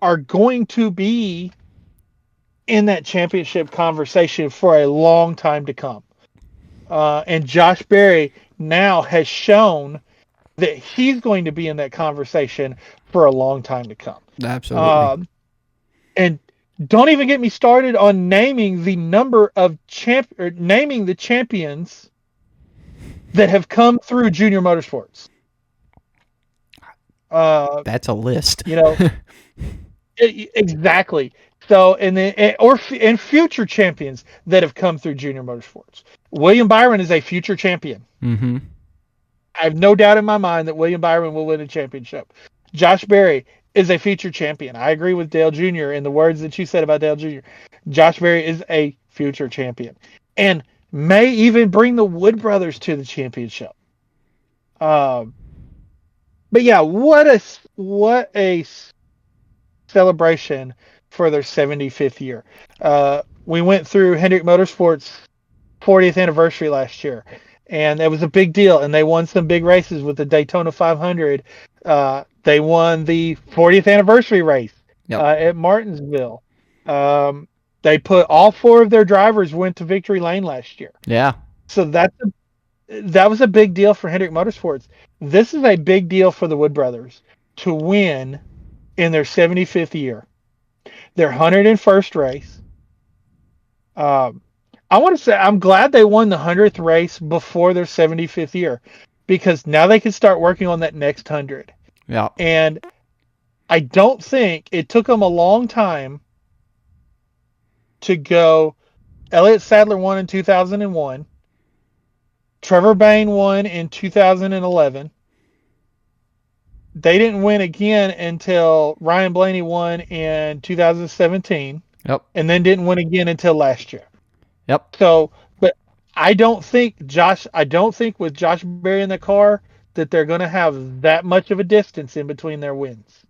are going to be in that championship conversation for a long time to come. And Josh Berry now has shown that he's going to be in that conversation for a long time to come. Absolutely. And don't even get me started on naming the number of naming the champions that have come through Junior Motorsports. That's a list. Exactly. So, and future champions that have come through Junior Motorsports. William Byron is a future champion. Mm-hmm. I have no doubt in my mind that William Byron will win a championship. Josh Berry is a future champion. I agree with Dale Jr. in the words that you said about Dale Jr. Josh Berry is a future champion, and may even bring the Wood brothers to the championship. But yeah, what a celebration for their 75th year. We went through Hendrick Motorsports' 40th anniversary last year, and that was a big deal. And they won some big races with the Daytona 500. They won the 40th anniversary race Yep. at Martinsville. They put all 4 of their drivers went to victory lane last year. Yeah. So that was a big deal for Hendrick Motorsports. This is a big deal for the Wood Brothers to win in their 75th year. Their 101st race. I want to say I'm glad they won the 100th race before their 75th year, because now they can start working on that next 100. Yeah. And I don't think it took them a long time to go. Elliott Sadler won in 2001. Trevor Bayne won in 2011. They didn't win again until Ryan Blaney won in 2017. Yep. And then didn't win again until last year. Yep. So, but I don't think with Josh Berry in the car that they're going to have that much of a distance in between their wins.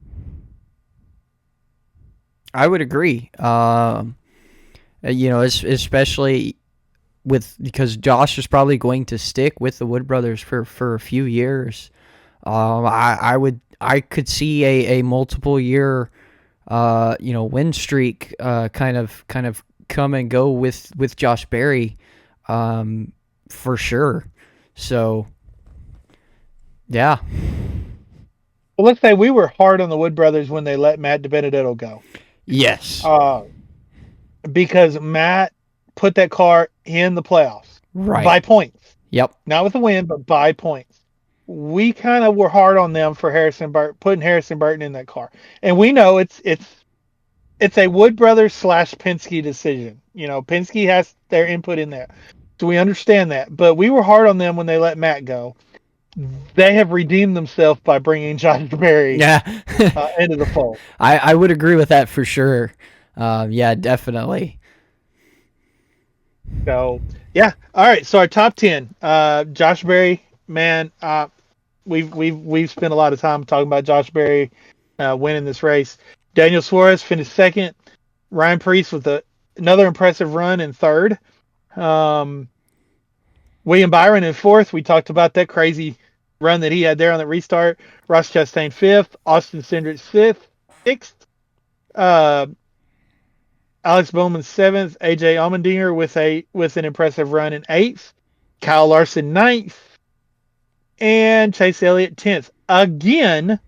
I would agree. Especially because Josh is probably going to stick with the Wood Brothers for a few years. I could see a multiple year win streak kind of come and go with Josh Berry for sure. So yeah. Well, let's say we were hard on the Wood Brothers when they let Matt DiBenedetto go. Yes. Because Matt put that car in the playoffs. Right. By points. Yep. Not with a win, but by points. We kind of were hard on them for putting Harrison Burton in that car. And we know it's a Wood Brothers / Penske decision. Penske has their input in that. So we understand that. But we were hard on them when they let Matt go. They have redeemed themselves by bringing Josh Berry into the fold. I would agree with that for sure. Yeah, definitely. So, yeah. All right. So our top 10, Josh Berry, man, we've spent a lot of time talking about Josh Berry winning this race. Daniel Suarez finished second. Ryan Preece with another impressive run in third. William Byron in fourth. We talked about that crazy run that he had there on the restart. Ross Chastain fifth. Austin Cindric sixth. Alex Bowman seventh. AJ Allmendinger with an impressive run in eighth. Kyle Larson ninth. And Chase Elliott 10th. Again,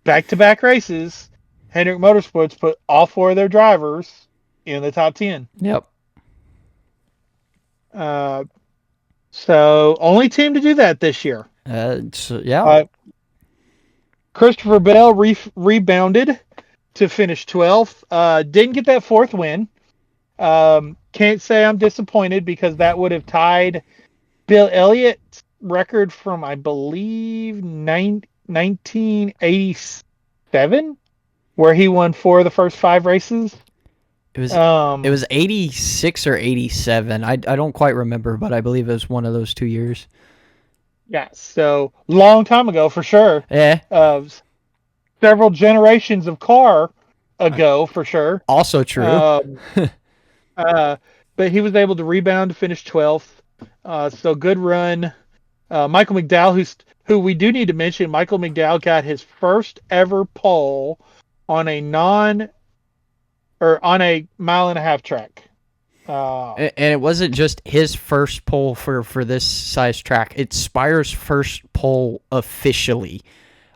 back-to-back races, Hendrick Motorsports put all 4 of their drivers in the top 10. Yep. So, only team to do that this year. Yeah. Christopher Bell rebounded to finish 12th. Didn't get that 4th win. Can't say I'm disappointed, because that would have tied Bill Elliott's record from, I believe, 1987, where he won 4 of the first 5 races. It was 86 or 87. I don't quite remember, but I believe it was one of those 2 years. Yeah, so long time ago for sure. Yeah. Several generations of car ago for sure. Also true. But he was able to rebound to finish 12th. So good run. Michael McDowell, who we do need to mention, Michael McDowell got his first ever pole on a mile-and-a-half track. And it wasn't just his first pole for this size track. It's Spire's first pole officially,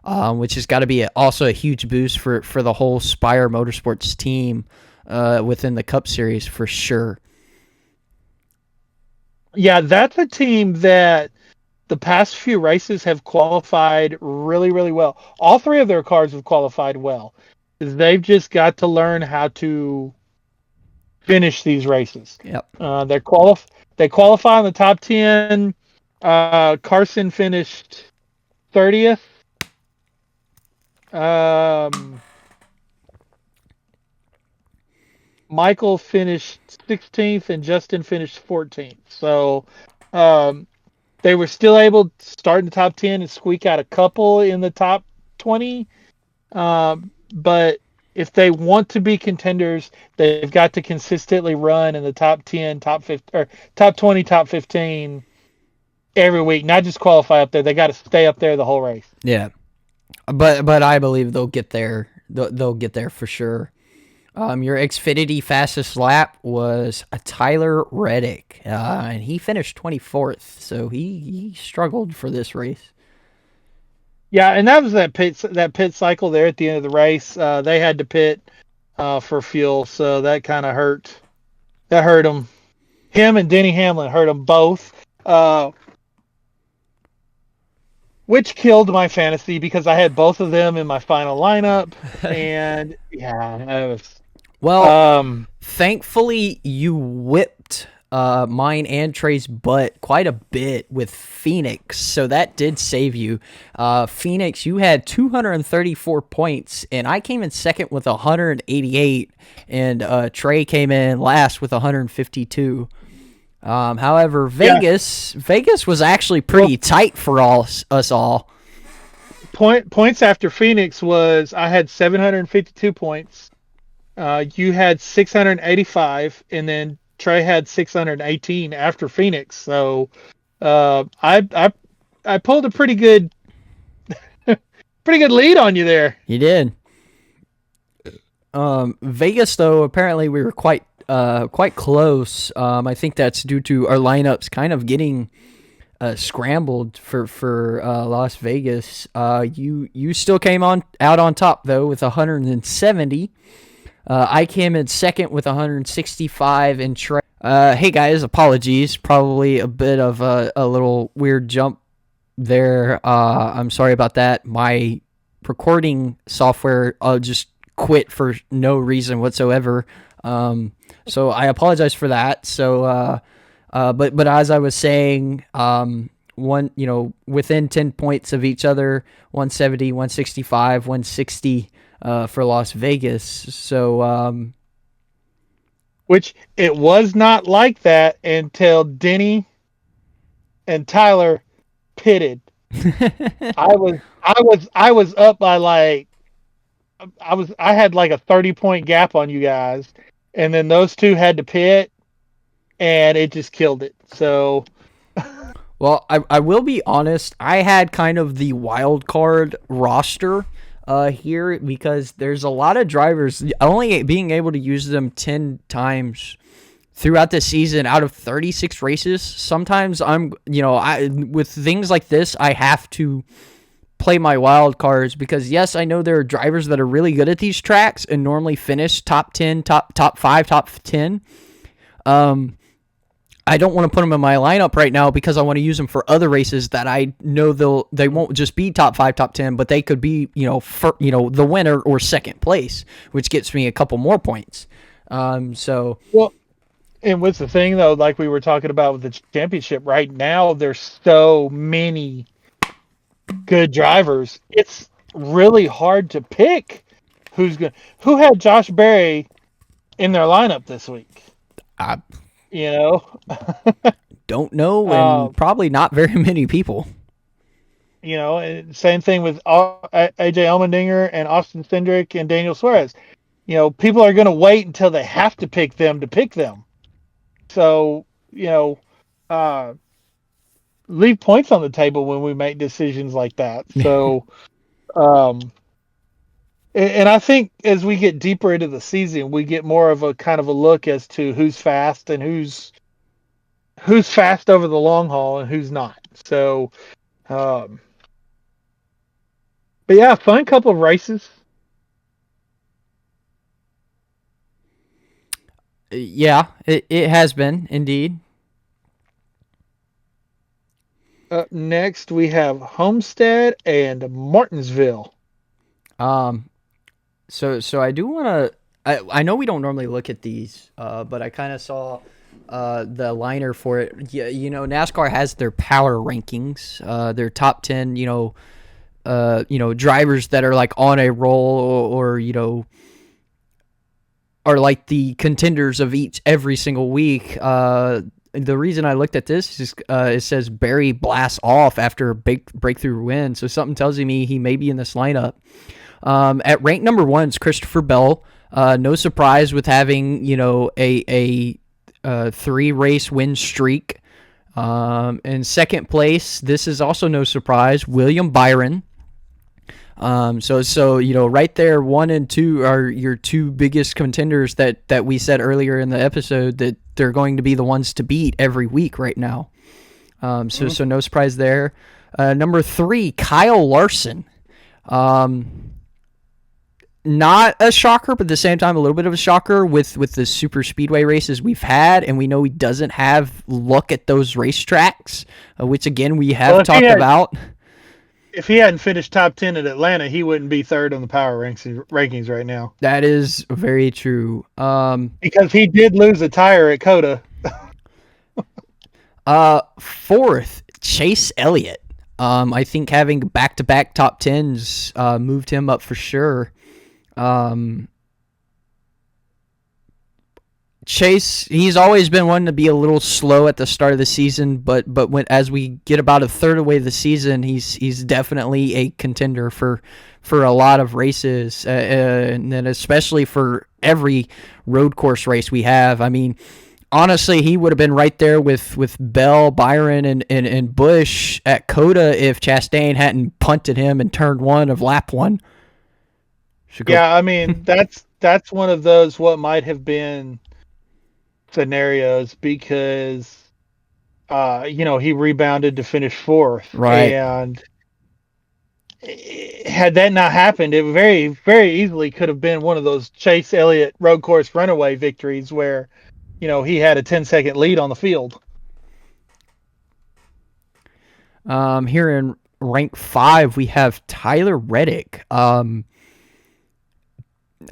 which has got to be also a huge boost for the whole Spire Motorsports team within the Cup Series for sure. Yeah, that's a team that the past few races have qualified really, really well. All 3 of their cars have qualified well. They've just got to learn how to finish these races. Yep. They qualify in the top 10. Carson finished 30th. Michael finished 16th and Justin finished 14th. So they were still able to start in the top 10 and squeak out a couple in the top 20. But if they want to be contenders, they've got to consistently run in the top 10, top 15, or top 20, top 15 every week, not just qualify up there. They got to stay up there the whole race. Yeah, but I believe they'll get there. They'll get there for sure. Your Xfinity fastest lap was a Tyler Reddick, and he finished 24th, so he struggled for this race. Yeah, and that was that pit cycle there at the end of the race. They had to pit for fuel, so that kind of hurt. That hurt them. Him and Denny Hamlin hurt them both, which killed my fantasy because I had both of them in my final lineup, and yeah, it was. Well, thankfully you whipped mine and Trey's butt quite a bit with Phoenix, so that did save you. Phoenix, you had 234 points, and I came in second with 188, and Trey came in last with 152. However, Vegas was actually pretty tight for us all. Points after Phoenix was I had 752 points. You had 685, and then Trey had 618 after Phoenix. So I pulled a pretty good lead on you there. You did. Vegas, though, apparently we were quite close. I think that's due to our lineups kind of getting scrambled for Las Vegas. You still came out on top though with 170. I came in second with 165, and Trey. Hey guys, apologies. Probably a bit of a little weird jump there. I'm sorry about that. My recording software just quit for no reason whatsoever. So I apologize for that. So, but as I was saying, within 10 points of each other, 170, 165, 160. For Las Vegas, so which it was not like that until Denny and Tyler pitted. I was up by I had like a 30-point gap on you guys, and then those two had to pit, and it just killed it. So. Well, I will be honest. I had kind of the wild card roster here because there's a lot of drivers only being able to use them 10 times throughout the season out of 36 races. Sometimes with things like this, I have to play my wild cards because yes, I know there are drivers that are really good at these tracks and normally finish top 10, top 5, top 10. I don't want to put them in my lineup right now because I want to use them for other races that I know they won't just be top 5, top 10, but they could be, the winner or second place, which gets me a couple more points. Well, and what's the thing though, like we were talking about with the championship right now, there's so many good drivers. It's really hard to pick who had Josh Berry in their lineup this week. Don't know, and probably not very many people. Same thing with AJ Allmendinger and Austin Cindric and Daniel Suarez. People are going to wait until they have to pick them to pick them. So, leave points on the table when we make decisions like that. So, and I think as we get deeper into the season, we get more of a kind of a look as to who's fast and who's fast over the long haul and who's not. So, but yeah, fun couple of races. Yeah, it has been indeed. Up next, we have Homestead and Martinsville. So I do want to. I know we don't normally look at these, but I kind of saw the liner for it. Yeah, NASCAR has their power rankings, their top 10. Drivers that are like on a roll or are like the contenders of every single week. The reason I looked at this is it says Barry blasts off after a big breakthrough win, so something tells me he may be in this lineup. At rank number 1 is Christopher Bell. No surprise with having a 3-race win streak. In second place, this is also no surprise, William Byron. So right there, 1 and 2 are your two biggest contenders that we said earlier in the episode that they're going to be the ones to beat every week right now. So no surprise there. Number 3, Kyle Larson. Not a shocker, but at the same time, a little bit of a shocker with the super speedway races we've had, and we know he doesn't have luck at those racetracks, which again we have talked about. If he hadn't finished top 10 at Atlanta, he wouldn't be third on the power rankings right now. That is very true. Because he did lose a tire at Coda. Fourth, Chase Elliott. I think having back-to-back top 10s moved him up for sure. Chase, he's always been one to be a little slow at the start of the season, but as we get about a third away the season, he's definitely a contender for a lot of races, and then especially for every road course race we have. I mean, honestly, he would have been right there with Bell, Byron, and Busch at Coda if Chastain hadn't punted him in turn 1 of lap 1. Yeah, I mean, that's one of those what might have been scenarios because, he rebounded to finish 4th. Right. And had that not happened, it very, very easily could have been one of those Chase Elliott road course runaway victories where, he had a 10-second lead on the field. Here in rank 5, we have Tyler Reddick.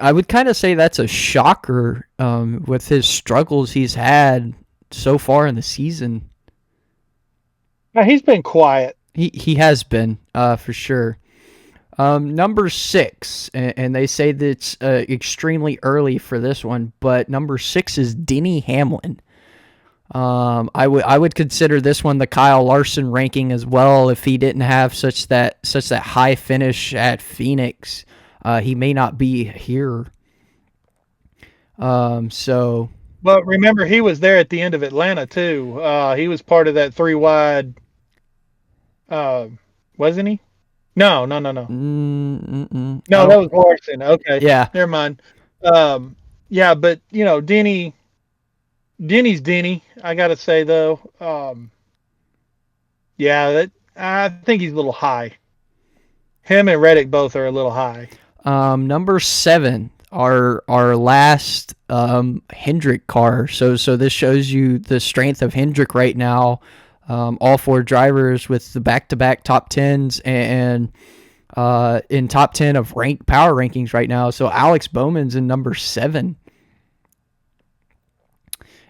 I would kind of say that's a shocker with his struggles he's had so far in the season. He's been quiet. He has been, for sure. Number 6, and they say that it's extremely early for this one, but number 6 is Denny Hamlin. I would consider this one the Kyle Larson ranking as well if he didn't have such that high finish at Phoenix. He may not be here. But remember, he was there at the end of Atlanta too. He was part of that 3 wide. Wasn't he? No. No, that was Larson. Okay, yeah, never mind. Yeah, but Denny's Denny. I gotta say though, I think he's a little high. Him and Reddick both are a little high. Number 7, our last Hendrick car. So this shows you the strength of Hendrick right now. All 4 drivers with the back-to-back top 10s and in top 10 of power rankings right now. So Alex Bowman's in number 7.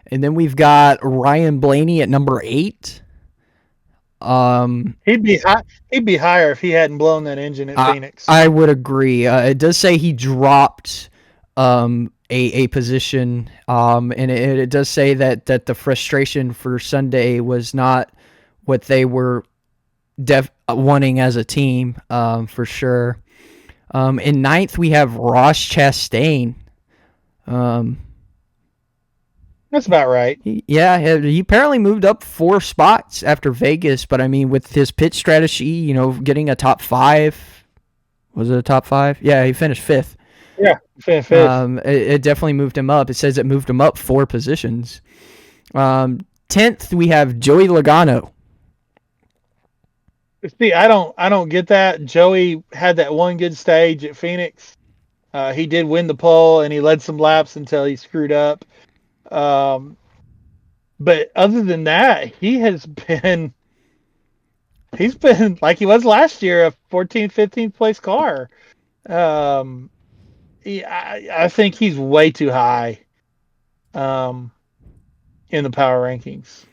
And then we've got Ryan Blaney at number 8. He'd be higher if he hadn't blown that engine at Phoenix. I would agree. It does say he dropped a position, and it does say that the frustration for Sunday was not what they were wanting as a team, for sure. In 9th, we have Ross Chastain. That's about right. He apparently moved up 4 spots after Vegas, but I mean, with his pit strategy, getting a top 5. Was it a top 5? Yeah, he finished 5th. Yeah, finished 5th. It definitely moved him up. It says it moved him up 4 positions. 10th, we have Joey Logano. See, I don't get that. Joey had that one good stage at Phoenix. He did win the pole, and he led some laps until he screwed up. But other than that, he's been like he was last year, a 14th, 15th place car. I think he's way too high in the power rankings.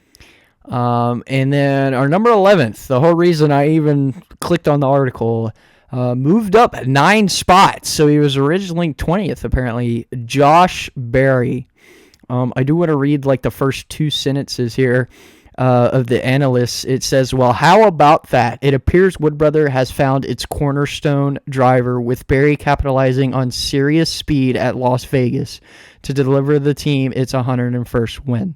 And then our number 11th, the whole reason I even clicked on the article, moved up 9 spots. So he was originally 20th, apparently. Josh Berry. I do want to read like the first 2 sentences here of the analysts. It says, well, how about that? It appears Wood Brother has found its cornerstone driver, with Berry capitalizing on serious speed at Las Vegas to deliver the team its 101st win.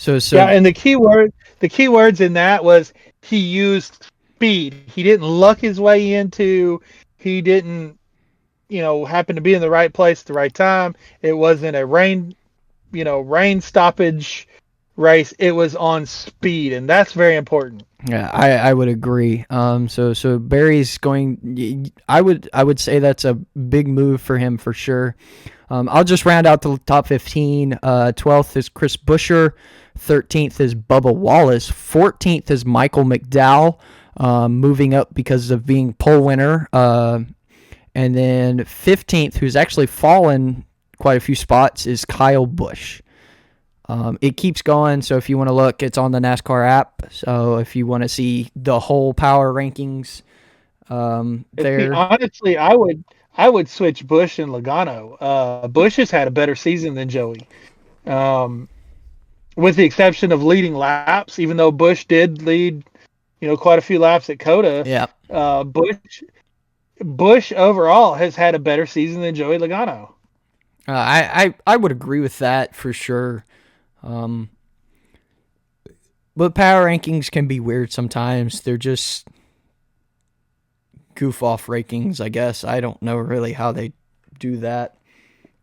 So Yeah, and the key words in that was he used speed. He didn't luck his way into. He didn't, happen to be in the right place at the right time. It wasn't a rain stoppage race. It was on speed, and that's very important. yeah, I would agree. So Barry's going. I would say that's a big move for him for sure. I'll just round out the top 15. 12th is Chris Buescher. 13th is Bubba Wallace. 14th is Michael McDowell, moving up because of being pole winner. And then 15th, who's actually fallen quite a few spots, is Kyle Busch. It keeps going, so if you want to look, it's on the NASCAR app. So if you want to see the whole power rankings, there. Honestly, I would switch Busch and Logano. Busch has had a better season than Joey, with the exception of leading laps. Even though Busch did lead, quite a few laps at Coda. Yeah. Busch overall has had a better season than Joey Logano. I would agree with that for sure. But power rankings can be weird sometimes. They're just goof off rankings, I guess. I don't know really how they do that.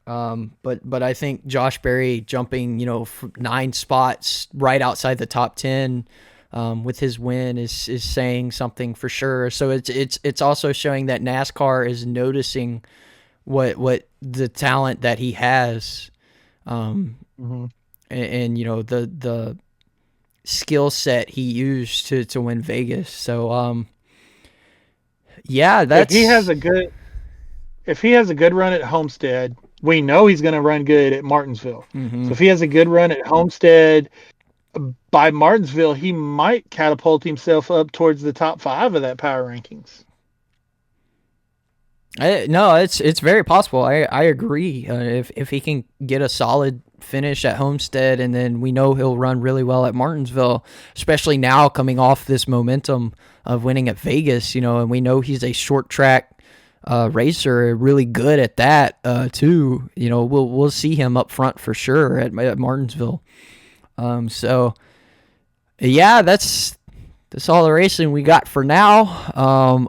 But I think Josh Berry jumping, 9 spots right outside the top 10 with his win is saying something for sure. So it's also showing that NASCAR is noticing what the talent that he has. Mm-hmm. And the skill set he used to win Vegas. So yeah, that's if he has a good run at Homestead, we know he's going to run good at Martinsville. Mm-hmm. So if he has a good run at Homestead, by Martinsville, he might catapult himself up towards the top 5 of that power rankings. No, it's very possible. I agree. If he can get a solid finish at Homestead, and then we know he'll run really well at Martinsville, especially now coming off this momentum of winning at Vegas, and we know he's a short track racer, really good at that too. We'll see him up front for sure at Martinsville. So yeah, that's all the racing we got for now. I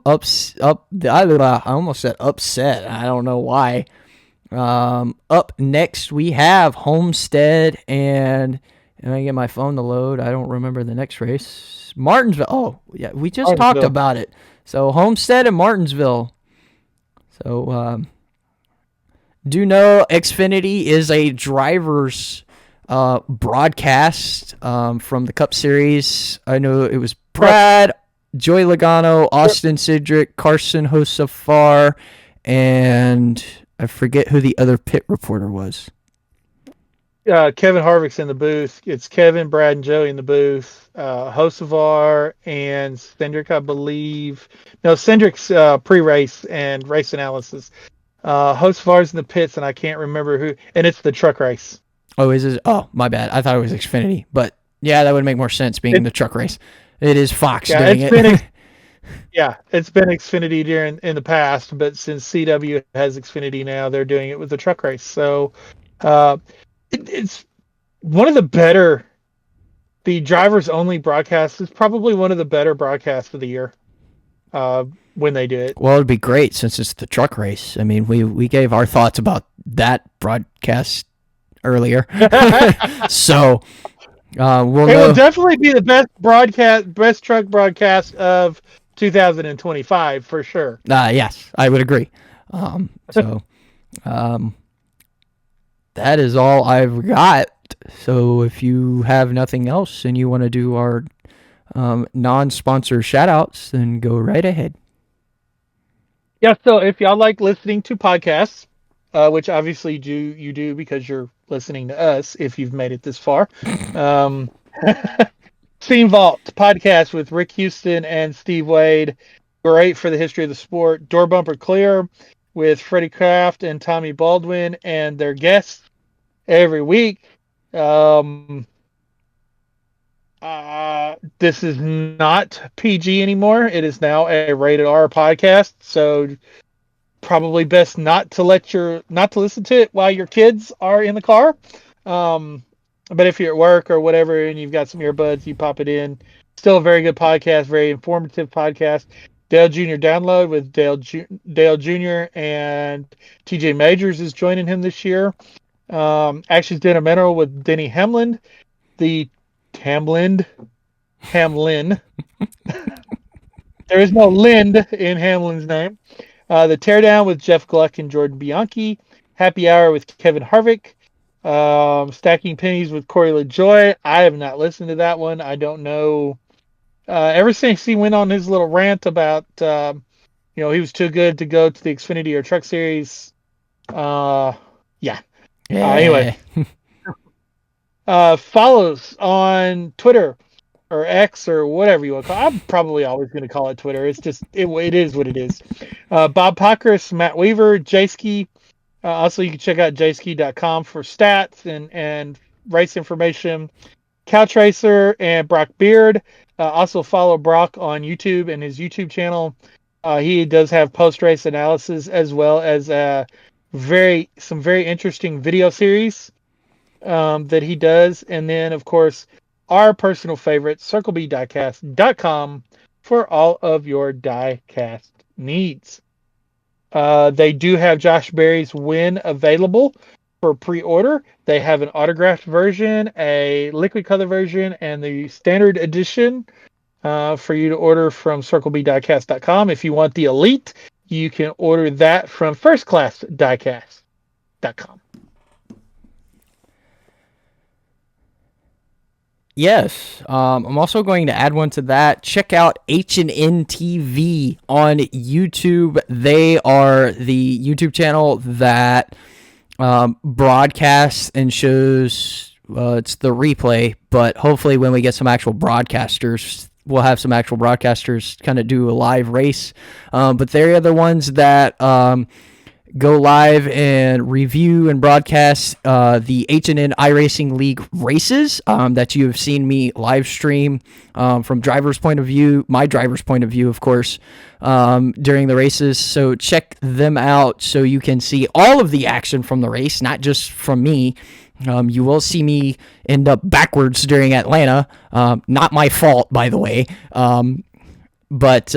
almost said upset. I don't know why. Up next we have Homestead and I get my phone to load. I don't remember the next race. Martinsville. Oh, yeah, we just talked about it. So Homestead and Martinsville. So do know Xfinity is a driver's broadcast from the Cup Series. I know it was Brad, Joey Logano, Austin Cindric, Carson Hocevar, and I forget who the other pit reporter was. Kevin Harvick's in the booth. It's Kevin, Brad, and Joey in the booth. Hocevar and Cindric, I believe. No, Cindric's pre-race and race analysis. Hocevar's in the pits, and I can't remember who. And it's the truck race. Oh, is it? Oh, my bad. I thought it was Xfinity, but yeah, that would make more sense being the truck race. It is Fox doing it. It's been Xfinity in the past, but since CW has Xfinity now, they're doing it with the truck race. So it's one of the better. The drivers only broadcast is probably one of the better broadcasts of the year when they do it. Well, it'd be great since it's the truck race. I mean, we gave our thoughts about that broadcast earlier, so will definitely be the best truck broadcast of 2025 for sure. Yes, I would agree. So that is all I've got. So if you have nothing else and you want to do our non-sponsor shout-outs, then go right ahead. Yeah, so if y'all like listening to podcasts, which obviously you do because you're listening to us if you've made it this far. Steam Vault podcast with Rick Houston and Steve Wade. Great for the history of the sport. Door Bumper Clear with Freddie Kraft and Tommy Baldwin and their guests every week. This is not PG anymore. It is now a rated R podcast, so probably best not to listen to it while your kids are in the car. But if you're at work or whatever and you've got some earbuds, you pop it in. Still a very good podcast, very informative podcast. Dale Jr. Download with Dale Jr. and TJ Majors is joining him this year. Actually, Detrimental with Denny Hamlin. The Hamlin. There is no Lind in Hamlin's name. The Teardown with Jeff Gluck and Jordan Bianchi. Happy Hour with Kevin Harvick. Stacking Pennies with Corey LaJoie. I have not listened to that one. I don't know. Ever since he went on his little rant about, he was too good to go to the Xfinity or Truck Series. Yeah. Anyway, follows on Twitter or X or whatever you want to call it. I'm probably always going to call it Twitter. It's just, it is what it is. Bob Pockrass, Matt Weaver, Jayski. Also, you can check out jayski.com for stats and race information. Couch Racer and Brock Beard. Also follow Brock on YouTube and his YouTube channel. He does have post-race analysis as well as some very interesting video series that he does. And then, of course, our personal favorite, CircleBDiecast.com for all of your diecast needs. They do have Josh Berry's win available for pre-order. They have an autographed version, a liquid color version, and the standard edition for you to order from CircleBDiecast.com. If you want the elite, you can order that from FirstClassDiecast.com. Yes, I'm also going to add one to that. Check out H&N TV on YouTube. They are the YouTube channel that broadcasts and shows. It's the replay, but hopefully when we get some actual broadcasters, we'll have some actual broadcasters kind of do a live race. But they're the ones that go live and review and broadcast the H&N iRacing League races that you have seen me live stream from driver's point of view, my driver's point of view, of course, during the races. So check them out so you can see all of the action from the race, not just from me. You will see me end up backwards during Atlanta. Not my fault, by the way. But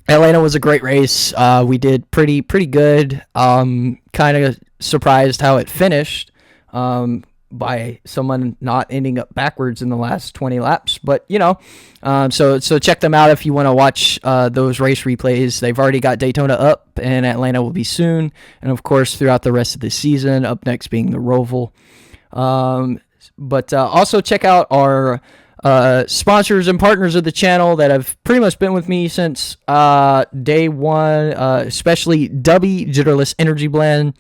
Atlanta was a great race. We did pretty good. Kind of surprised how it finished by someone not ending up backwards in the last 20 laps. But, so check them out if you want to watch those race replays. They've already got Daytona up, and Atlanta will be soon. And, of course, throughout the rest of the season, up next being the Roval. But also check out our sponsors and partners of the channel that have pretty much been with me since day one, especially Dubby Jitterless Energy Blend.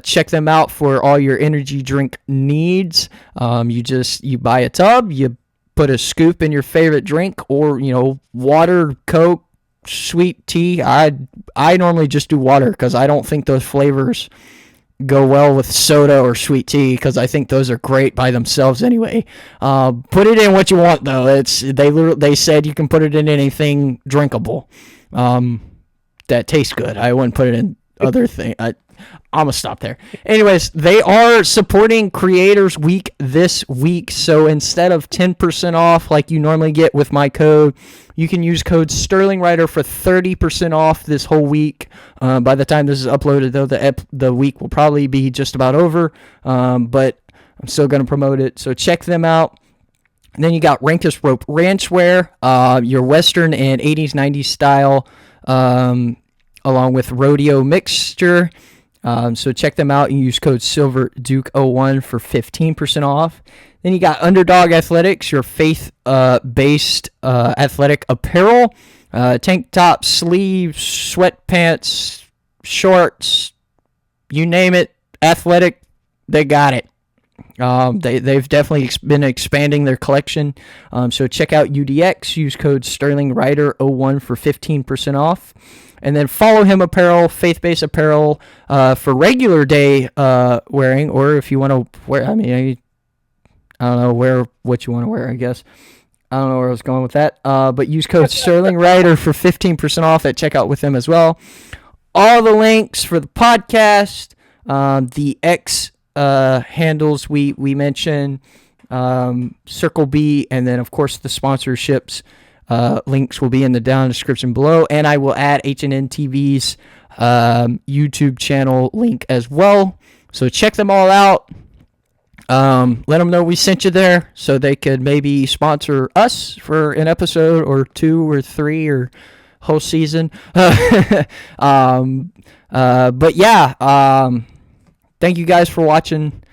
Check them out for all your energy drink needs. You buy a tub, you put a scoop in your favorite drink, or water, Coke, sweet tea. I normally just do water because I don't think those flavors go well with soda or sweet tea, because I think those are great by themselves anyway. Put it in what you want, though. They said you can put it in anything drinkable that tastes good. I wouldn't put it in other things. I'm going to stop there. Anyways, they are supporting Creators Week this week, so instead of 10% off like you normally get with my code, you can use code SterlingRider for 30% off this whole week. By the time this is uploaded, though, the week will probably be just about over, but I'm still going to promote it, so check them out. And then you got Rankest Rope Ranch Wear, your Western and 80s, 90s style, along with Rodeo Mixture. So check them out and use code SilverDuke01 for 15% off. Then you got Undrdog Athletix, your faith-based athletic apparel. Tank top, sleeves, sweatpants, shorts, you name it, athletic, they got it. They've definitely been expanding their collection. So check out UDX, use code SterlingRider01 for 15% off. And then follow Him Apparel, faith-based apparel, for regular day wearing, or if you want to wear, I don't know, wear what you want to wear, I guess. I don't know where I was going with that. But use code SterlingRider for 15% off at checkout with them as well. All the links for the podcast, the X handles we mentioned, Circle B, and then of course the sponsorships links will be in the down description below, and I will add HNN TV's YouTube channel link as well. So check them all out. Let them know we sent you there so they could maybe sponsor us for an episode or 2 or 3 or whole season. But yeah, thank you guys for watching.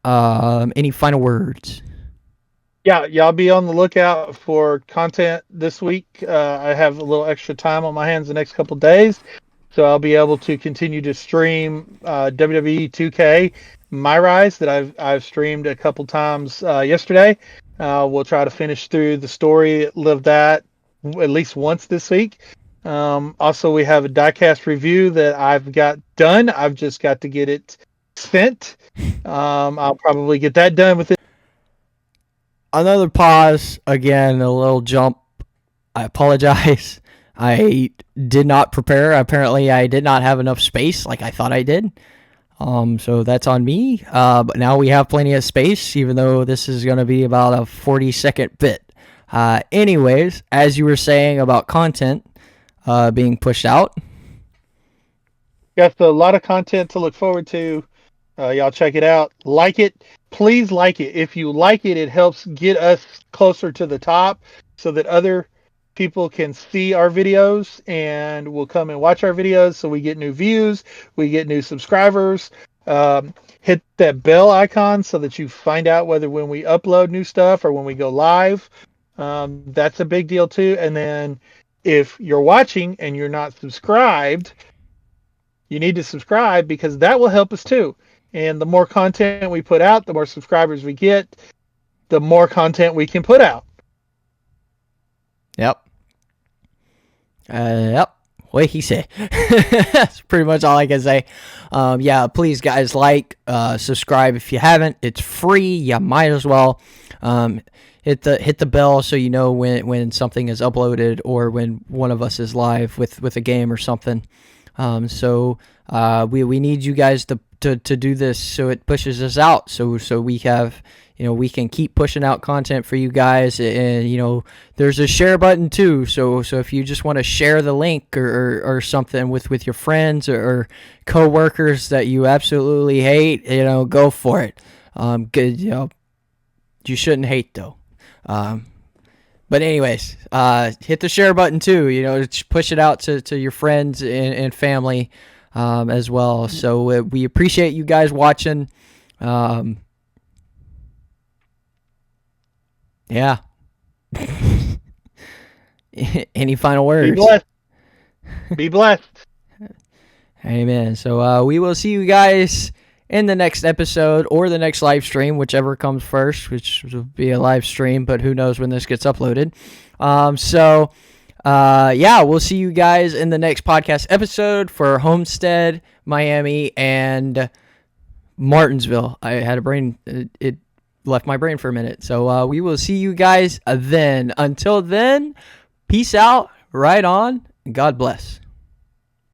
Any final words? Yeah, y'all be on the lookout for content this week. I have a little extra time on my hands the next couple days, so I'll be able to continue to stream WWE 2K My Rise that I've streamed a couple times yesterday. We'll try to finish through the story of that at least once this week. Also, we have a diecast review that I've got done. I've just got to get it sent. I'll probably get that done within. Another pause, again, a little jump. I apologize. I did not prepare. Apparently, I did not have enough space like I thought I did. So that's on me. But now we have plenty of space, even though this is going to be about a 40-second bit. Anyways, as you were saying about content being pushed out. Got a lot of content to look forward to. Y'all check it out. Like it. Please like it. If you like it, it helps get us closer to the top so that other people can see our videos and will come and watch our videos, so we get new views, we get new subscribers. Hit that bell icon so that you find out whether when we upload new stuff or when we go live. That's a big deal too. And then if you're watching and you're not subscribed, you need to subscribe, because that will help us too. And the more content we put out, the more subscribers we get, the more content we can put out. Yep. Yep. What he said. That's pretty much all I can say. Yeah, please guys, like, subscribe if you haven't. It's free. You might as well hit the bell so you know when something is uploaded or when one of us is live with a game or something. So we need you guys to do this so it pushes us out. So we have, we can keep pushing out content for you guys, and there's a share button too. So if you just want to share the link or something with your friends or coworkers that you absolutely hate, go for it. Good, you shouldn't hate though. But anyways, hit the share button too. Push it out to your friends and family as well. So we appreciate you guys watching. Yeah. Any final words? Be blessed. Be blessed. Amen. So we will see you guys in the next episode or the next live stream, whichever comes first, which will be a live stream, but who knows when this gets uploaded. Yeah, we'll see you guys in the next podcast episode for Homestead, Miami, and Martinsville. I had a brain, it left my brain for a minute. So we will see you guys then. Until then, peace out, right on, and God bless.